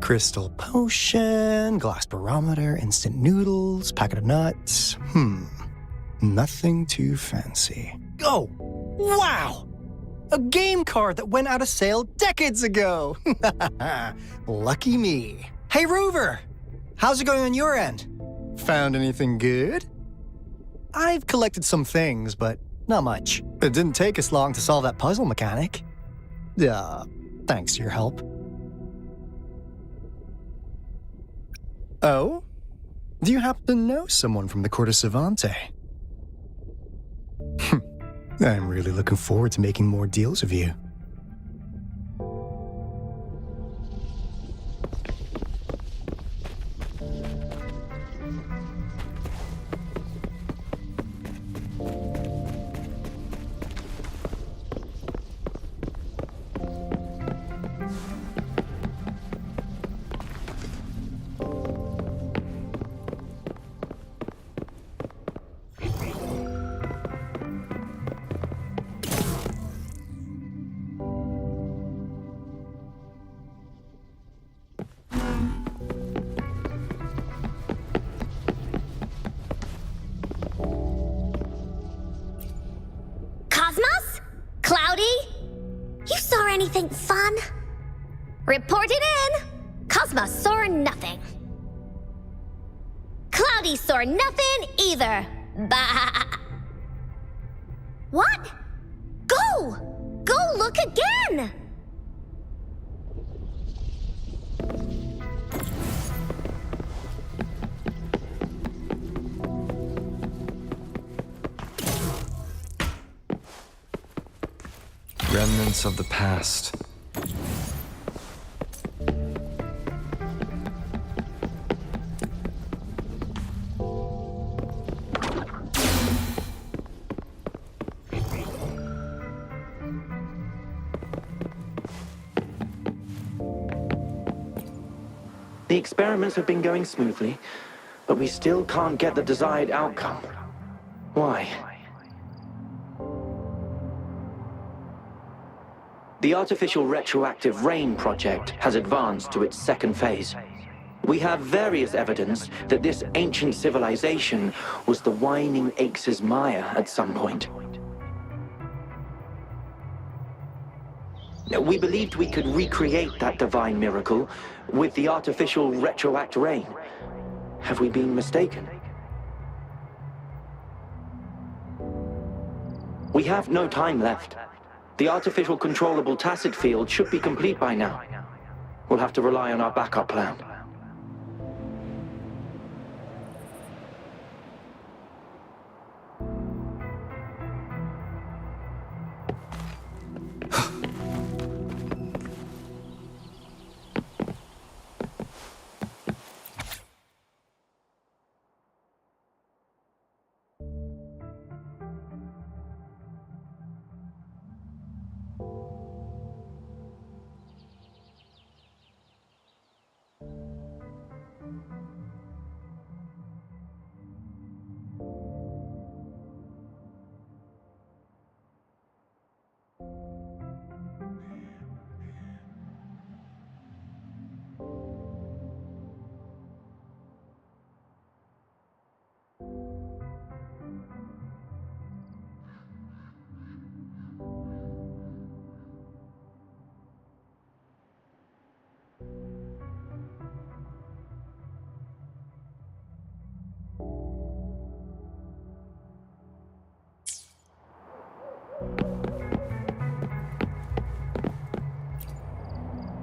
[SPEAKER 10] Crystal potion, glass barometer, instant noodles, packet of nuts. Nothing too fancy. Oh, wow! A game card that went out of sale decades ago! Lucky me. Hey, Rover! How's it going on your end? Found anything good? I've collected some things, but not much. It didn't take us long to solve that puzzle mechanic. Thanks to your help. Oh? Do you happen to know someone from the Court of Savante? I'm really looking forward to making more deals with you.
[SPEAKER 7] Anything fun? Report it in! Cosmos saw nothing. Cloudy saw nothing either. Bah! What? Go! Go look again!
[SPEAKER 1] Remnants of the past.
[SPEAKER 11] The experiments have been going smoothly, but we still can't get the desired outcome. Why? The artificial retroactive rain project has advanced to its second phase. We have various evidence that this ancient civilization was the Whining Aches' Maya at some point. We believed we could recreate that divine miracle with the artificial retroact rain. Have we been mistaken? We have no time left. The artificial controllable tacit field should be complete by now. We'll have to rely on our backup plan.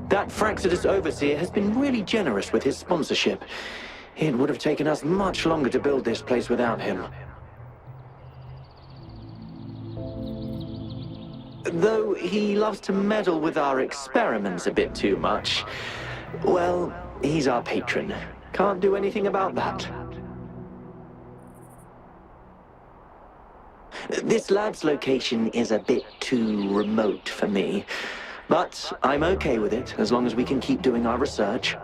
[SPEAKER 11] That Fraxidus overseer has been really generous with his sponsorship. It would have taken us much longer to build this place without him. Though he loves to meddle with our experiments a bit too much. Well, he's our patron. Can't do anything about that. This lab's location is a bit too remote for me. But I'm okay with it, as long as we can keep doing our research.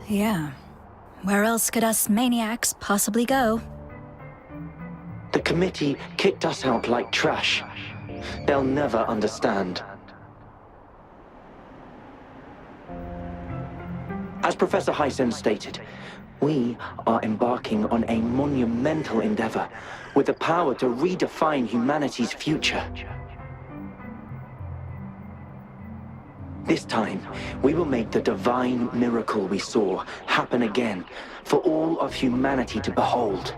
[SPEAKER 12] Yeah. Where else could us maniacs possibly go?
[SPEAKER 11] The committee kicked us out like trash. They'll never understand. Professor Hysen stated, we are embarking on a monumental endeavor with the power to redefine humanity's future. This time, we will make the divine miracle we saw happen again for all of humanity to behold.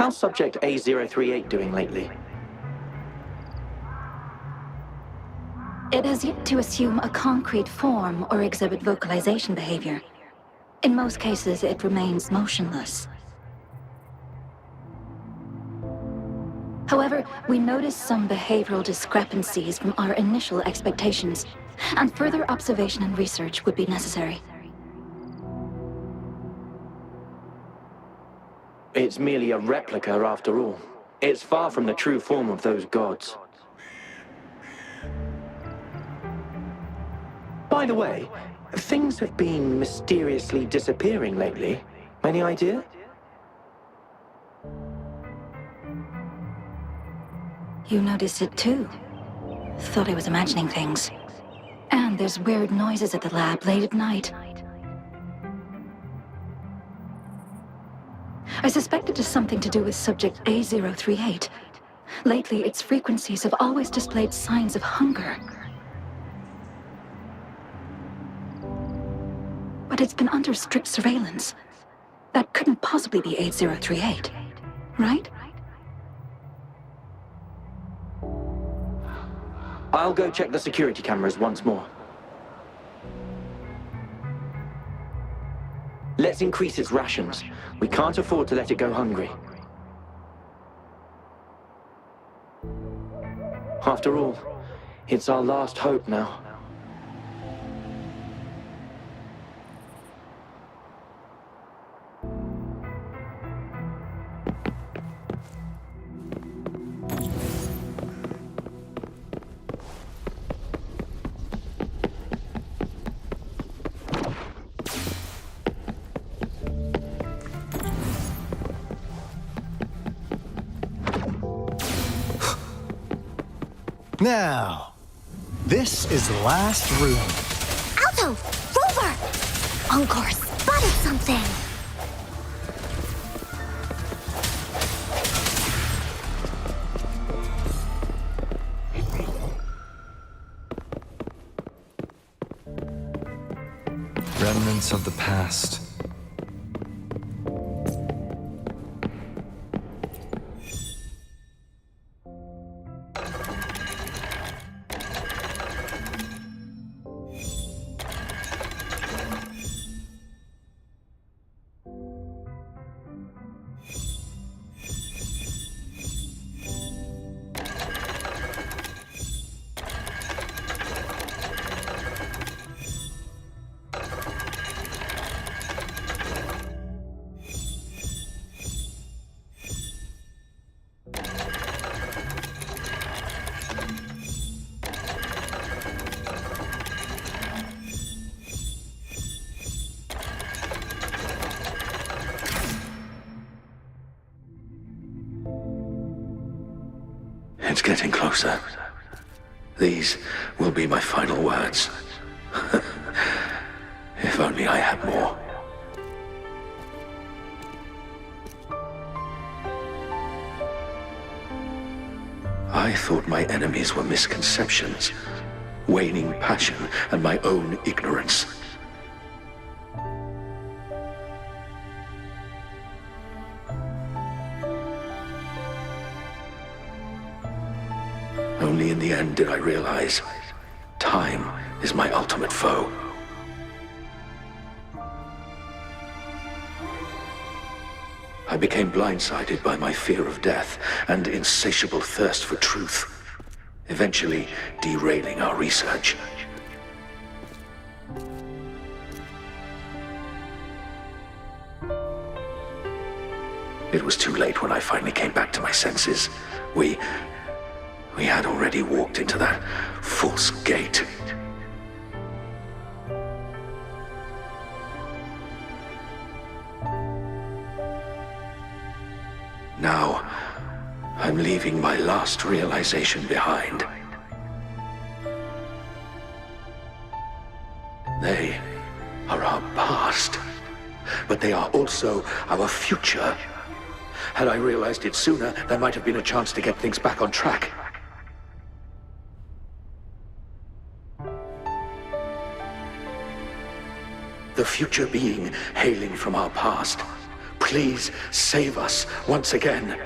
[SPEAKER 11] How's Subject A038 doing lately?
[SPEAKER 12] It has yet to assume a concrete form or exhibit vocalization behavior. In most cases, it remains motionless. However, we noticed some behavioral discrepancies from our initial expectations, and further observation and research would be necessary.
[SPEAKER 11] It's merely a replica after all. It's far from the true form of those gods. By the way, things have been mysteriously disappearing lately. Any idea?
[SPEAKER 12] You noticed it too. Thought I was imagining things. And there's weird noises at the lab late at night. I suspect it is something to do with Subject A038. Lately, its frequencies have always displayed signs of hunger. But it's been under strict surveillance. That couldn't possibly be A038, right?
[SPEAKER 11] I'll go check the security cameras once more. Let's increase its rations. We can't afford to let it go hungry. After all, it's our last hope now.
[SPEAKER 10] Now, this is the last room.
[SPEAKER 7] Alto! Rover! Encore spotted something!
[SPEAKER 1] Remnants of the past.
[SPEAKER 13] It's getting closer. These will be my final words. If only I had more. I thought my enemies were misconceptions, waning passion, and my own ignorance. Only in the end did I realize time is my ultimate foe. I became blindsided by my fear of death and insatiable thirst for truth, eventually derailing our research. It was too late when I finally came back to my senses. We had already walked into that false gate. Now, I'm leaving my last realization behind. They are our past, but they are also our future. Had I realized it sooner, there might have been a chance to get things back on track. The future being hailing from our past, please save us once again.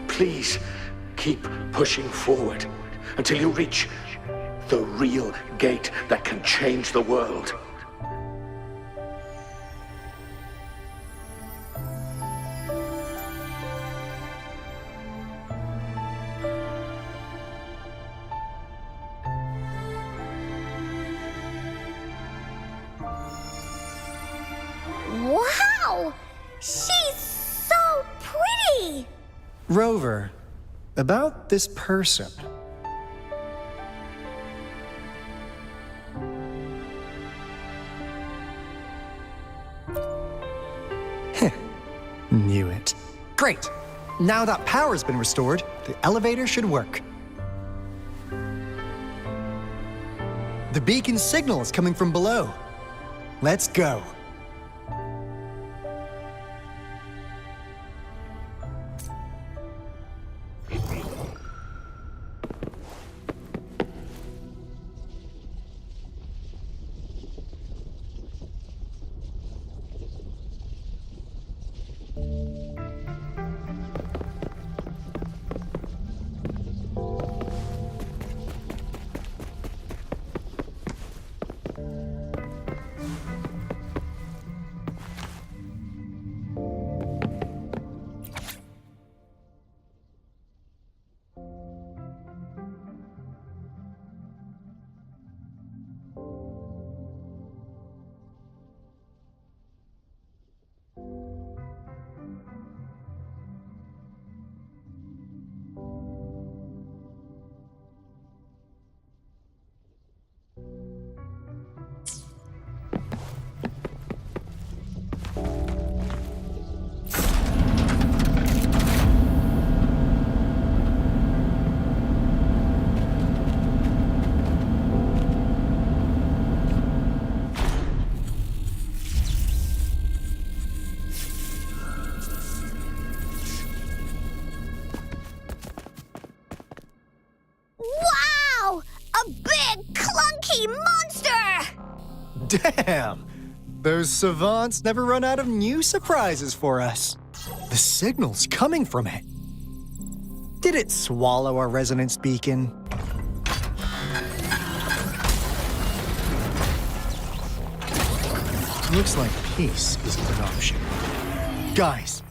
[SPEAKER 13] Please keep pushing forward until you reach the real gate that can change the world.
[SPEAKER 7] Wow! She's so pretty!
[SPEAKER 10] Rover, about this person. Knew it. Great! Now that power's been restored, the elevator should work. The beacon signal is coming from below. Let's go. Damn! Those savants never run out of new surprises for us. The signal's coming from it. Did it swallow our resonance beacon? Looks like peace isn't an option. Guys,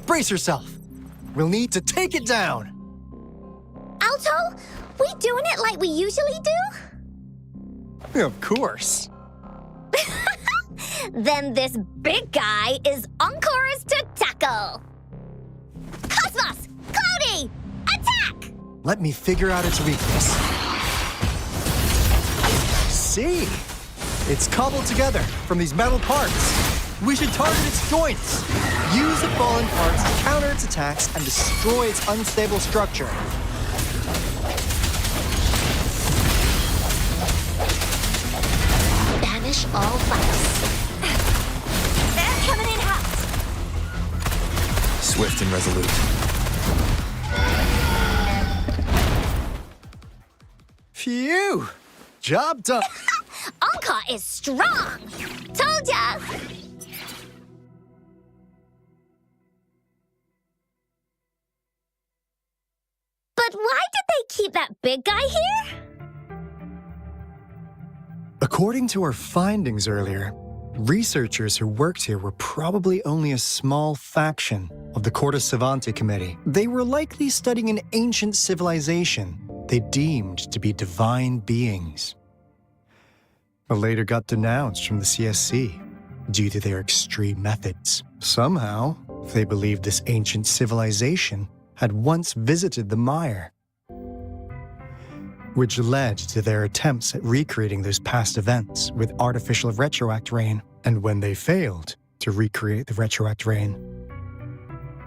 [SPEAKER 10] brace yourself. We'll need to take it down.
[SPEAKER 7] Alto, we doing it like we usually do?
[SPEAKER 10] Of course.
[SPEAKER 7] Then this big guy is Encore's to tackle. Cosmos! Cloudy! Attack!
[SPEAKER 10] Let me figure out its weakness. See? It's cobbled together from these metal parts. We should target its joints. Use the fallen parts to counter its attacks and destroy its unstable structure.
[SPEAKER 7] Banish all vice.
[SPEAKER 3] They're coming in hot.
[SPEAKER 1] Swift and resolute.
[SPEAKER 10] Phew! Job done.
[SPEAKER 7] Encore is strong! Told ya! But why did they keep that big guy here?
[SPEAKER 10] According to our findings earlier, researchers who worked here were probably only a small faction of the Corte Savante Committee. They were likely studying an ancient civilization they deemed to be divine beings, but later got denounced from the CSC due to their extreme methods. Somehow, they believed this ancient civilization had once visited the mire, which led to their attempts at recreating those past events with artificial retroact rain. And when they failed to recreate the retroact rain,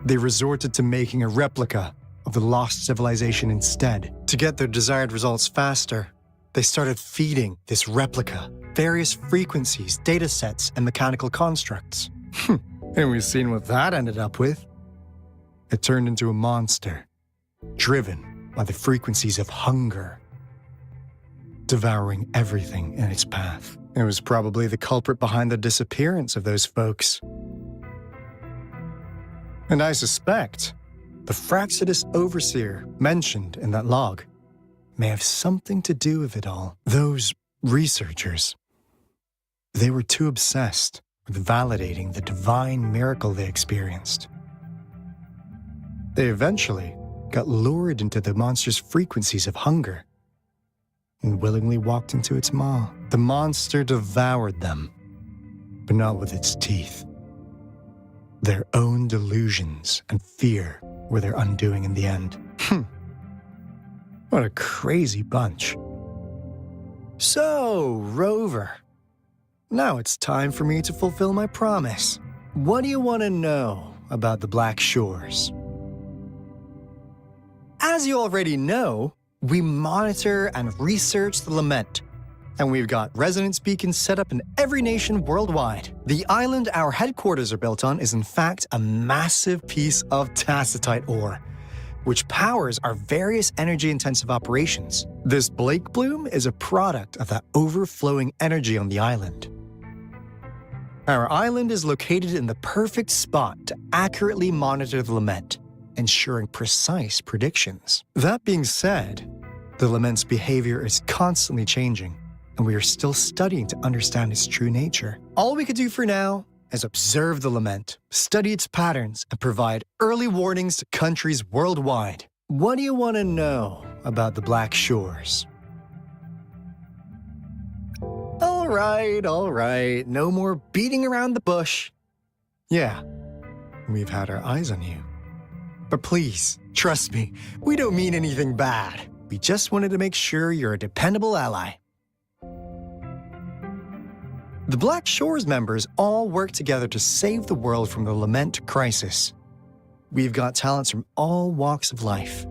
[SPEAKER 10] they resorted to making a replica of the lost civilization instead. To get their desired results faster, they started feeding this replica various frequencies, data sets, and mechanical constructs. And we've seen what that ended up with. It turned into a monster, driven by the frequencies of hunger, devouring everything in its path. It was probably the culprit behind the disappearance of those folks. And I suspect the Fraxidus Overseer mentioned in that log may have something to do with it all. Those researchers, they were too obsessed with validating the divine miracle they experienced. They eventually got lured into the monster's frequencies of hunger and willingly walked into its maw. The monster devoured them, but not with its teeth. Their own delusions and fear were their undoing in the end. What a crazy bunch. So, Rover, now it's time for me to fulfill my promise. What do you want to know about the Black Shores? As you already know, we monitor and research the Lament, and we've got resonance beacons set up in every nation worldwide. The island our headquarters are built on is in fact a massive piece of tacitite ore, which powers our various energy-intensive operations. This Blake Bloom is a product of that overflowing energy on the island. Our island is located in the perfect spot to accurately monitor the Lament, ensuring precise predictions. That being said, the Lament's behavior is constantly changing, and we are still studying to understand its true nature. All we could do for now is observe the Lament, study its patterns, and provide early warnings to countries worldwide. What do you want to know about the Black Shores? All right, no more beating around the bush. Yeah, we've had our eyes on you. But please, trust me, we don't mean anything bad. We just wanted to make sure you're a dependable ally. The Black Shores members all work together to save the world from the Lament crisis. We've got talents from all walks of life,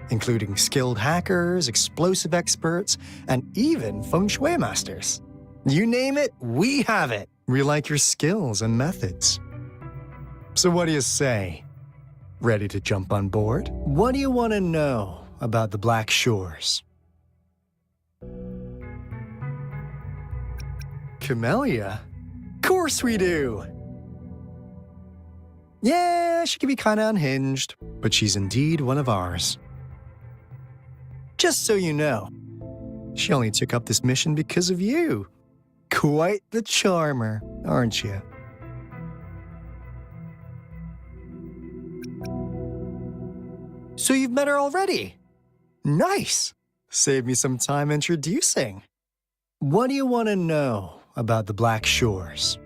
[SPEAKER 10] including skilled hackers, explosive experts, and even feng shui masters. You name it, we have it. We like your skills and methods. So what do you say? Ready to jump on board? What do you want to know about the Black Shores? Camellia? Course we do! Yeah, she can be kinda unhinged, but she's indeed one of ours. Just so you know, she only took up this mission because of you. Quite the charmer, aren't you? So you've met her already? Nice! Save me some time introducing. What do you want to know about the Black Shores?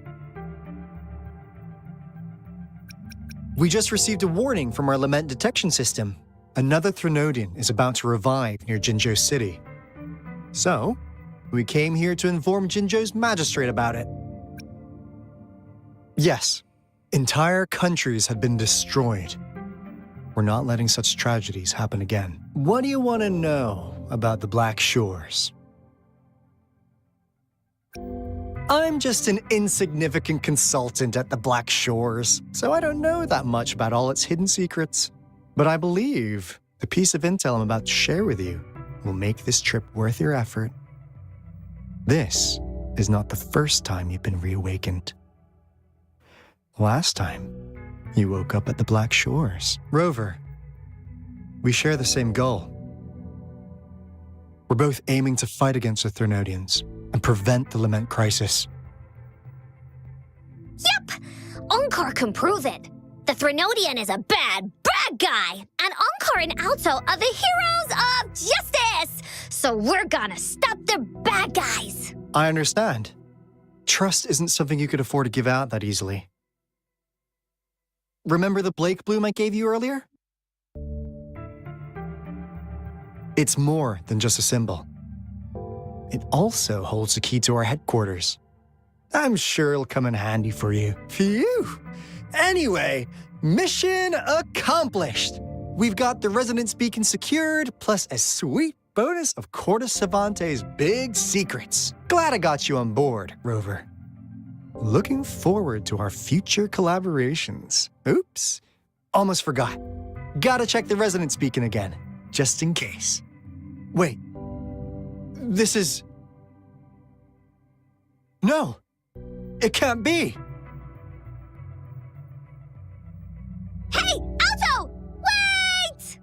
[SPEAKER 10] We just received a warning from our lament detection system. Another Threnodian is about to revive near Jinzhou City. So, we came here to inform Jinzhou's magistrate about it. Yes, entire countries had been destroyed. We're not letting such tragedies happen again. What do you want to know about the Black Shores? I'm just an insignificant consultant at the Black Shores, so I don't know that much about all its hidden secrets. But I believe the piece of intel I'm about to share with you will make this trip worth your effort. This is not the first time you've been reawakened. Last time, you woke up at the Black Shores. Rover, we share the same goal. We're both aiming to fight against the Threnodians and prevent the Lament crisis.
[SPEAKER 7] Yep! Onkar can prove it. The Threnodian is a bad guy, and Onkar and Alto are the heroes of justice! So we're gonna stop the bad guys!
[SPEAKER 10] I understand. Trust isn't something you could afford to give out that easily. Remember the Blake bloom I gave you earlier? It's more than just a symbol. It also holds the key to our headquarters. I'm sure it'll come in handy for you. Phew! Anyway, mission accomplished! We've got the resonance beacon secured, plus a sweet bonus of Corda Savante's big secrets. Glad I got you on board, Rover. Looking forward to our future collaborations. Oops, almost forgot. Gotta check the resonance beacon again, just in case. Wait, this is... No, it can't be.
[SPEAKER 7] Hey, Alto! Wait!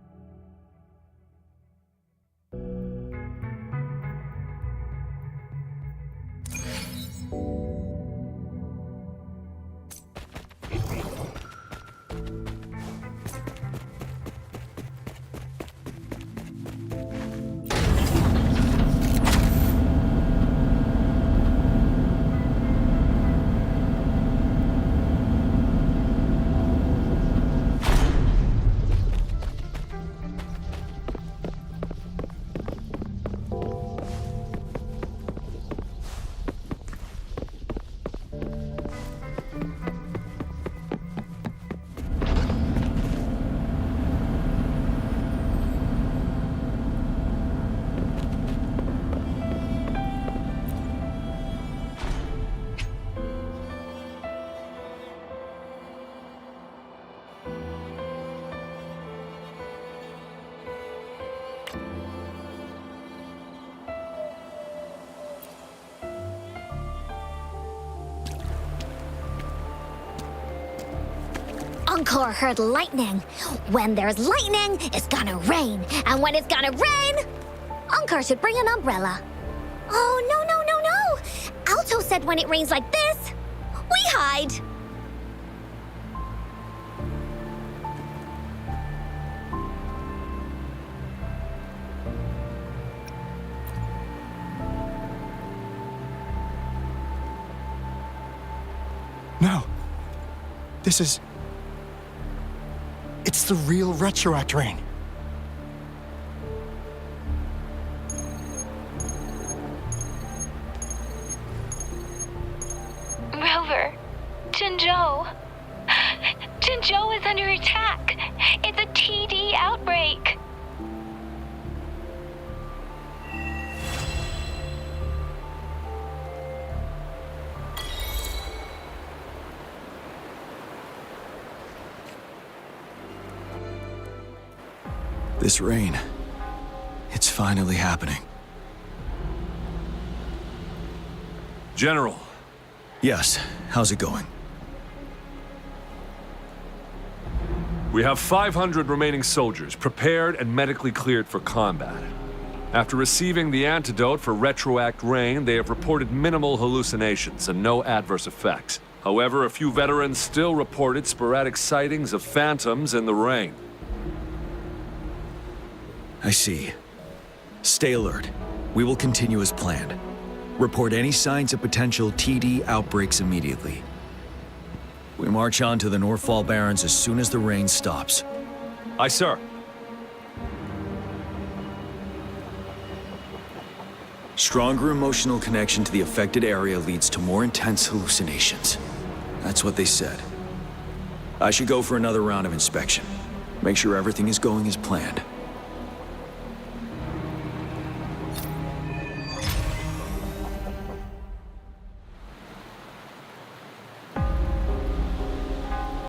[SPEAKER 7] Onkar heard lightning. When there's lightning, it's gonna rain. And when it's gonna rain, Onkar should bring an umbrella. Oh, no. Alto said when it rains like this, we hide.
[SPEAKER 10] No, this is... It's the real Retroact Rain.
[SPEAKER 4] Rover, Jinzhou. Jinzhou is under attack. It's a TD outbreak.
[SPEAKER 1] This rain, it's finally happening.
[SPEAKER 8] General,
[SPEAKER 14] Yes. How's it going?
[SPEAKER 8] We have 500 remaining soldiers, prepared and medically cleared for combat. After receiving the antidote for retroact rain, they have reported minimal hallucinations and no adverse effects. However, a few veterans still reported sporadic sightings of phantoms in the rain.
[SPEAKER 14] I see. Stay alert. We will continue as planned. Report any signs of potential TD outbreaks immediately. We march on to the Northfall Barrens as soon as the rain stops.
[SPEAKER 8] Aye, sir.
[SPEAKER 14] Stronger emotional connection to the affected area leads to more intense hallucinations. That's what they said. I should go for another round of inspection. Make sure everything is going as planned.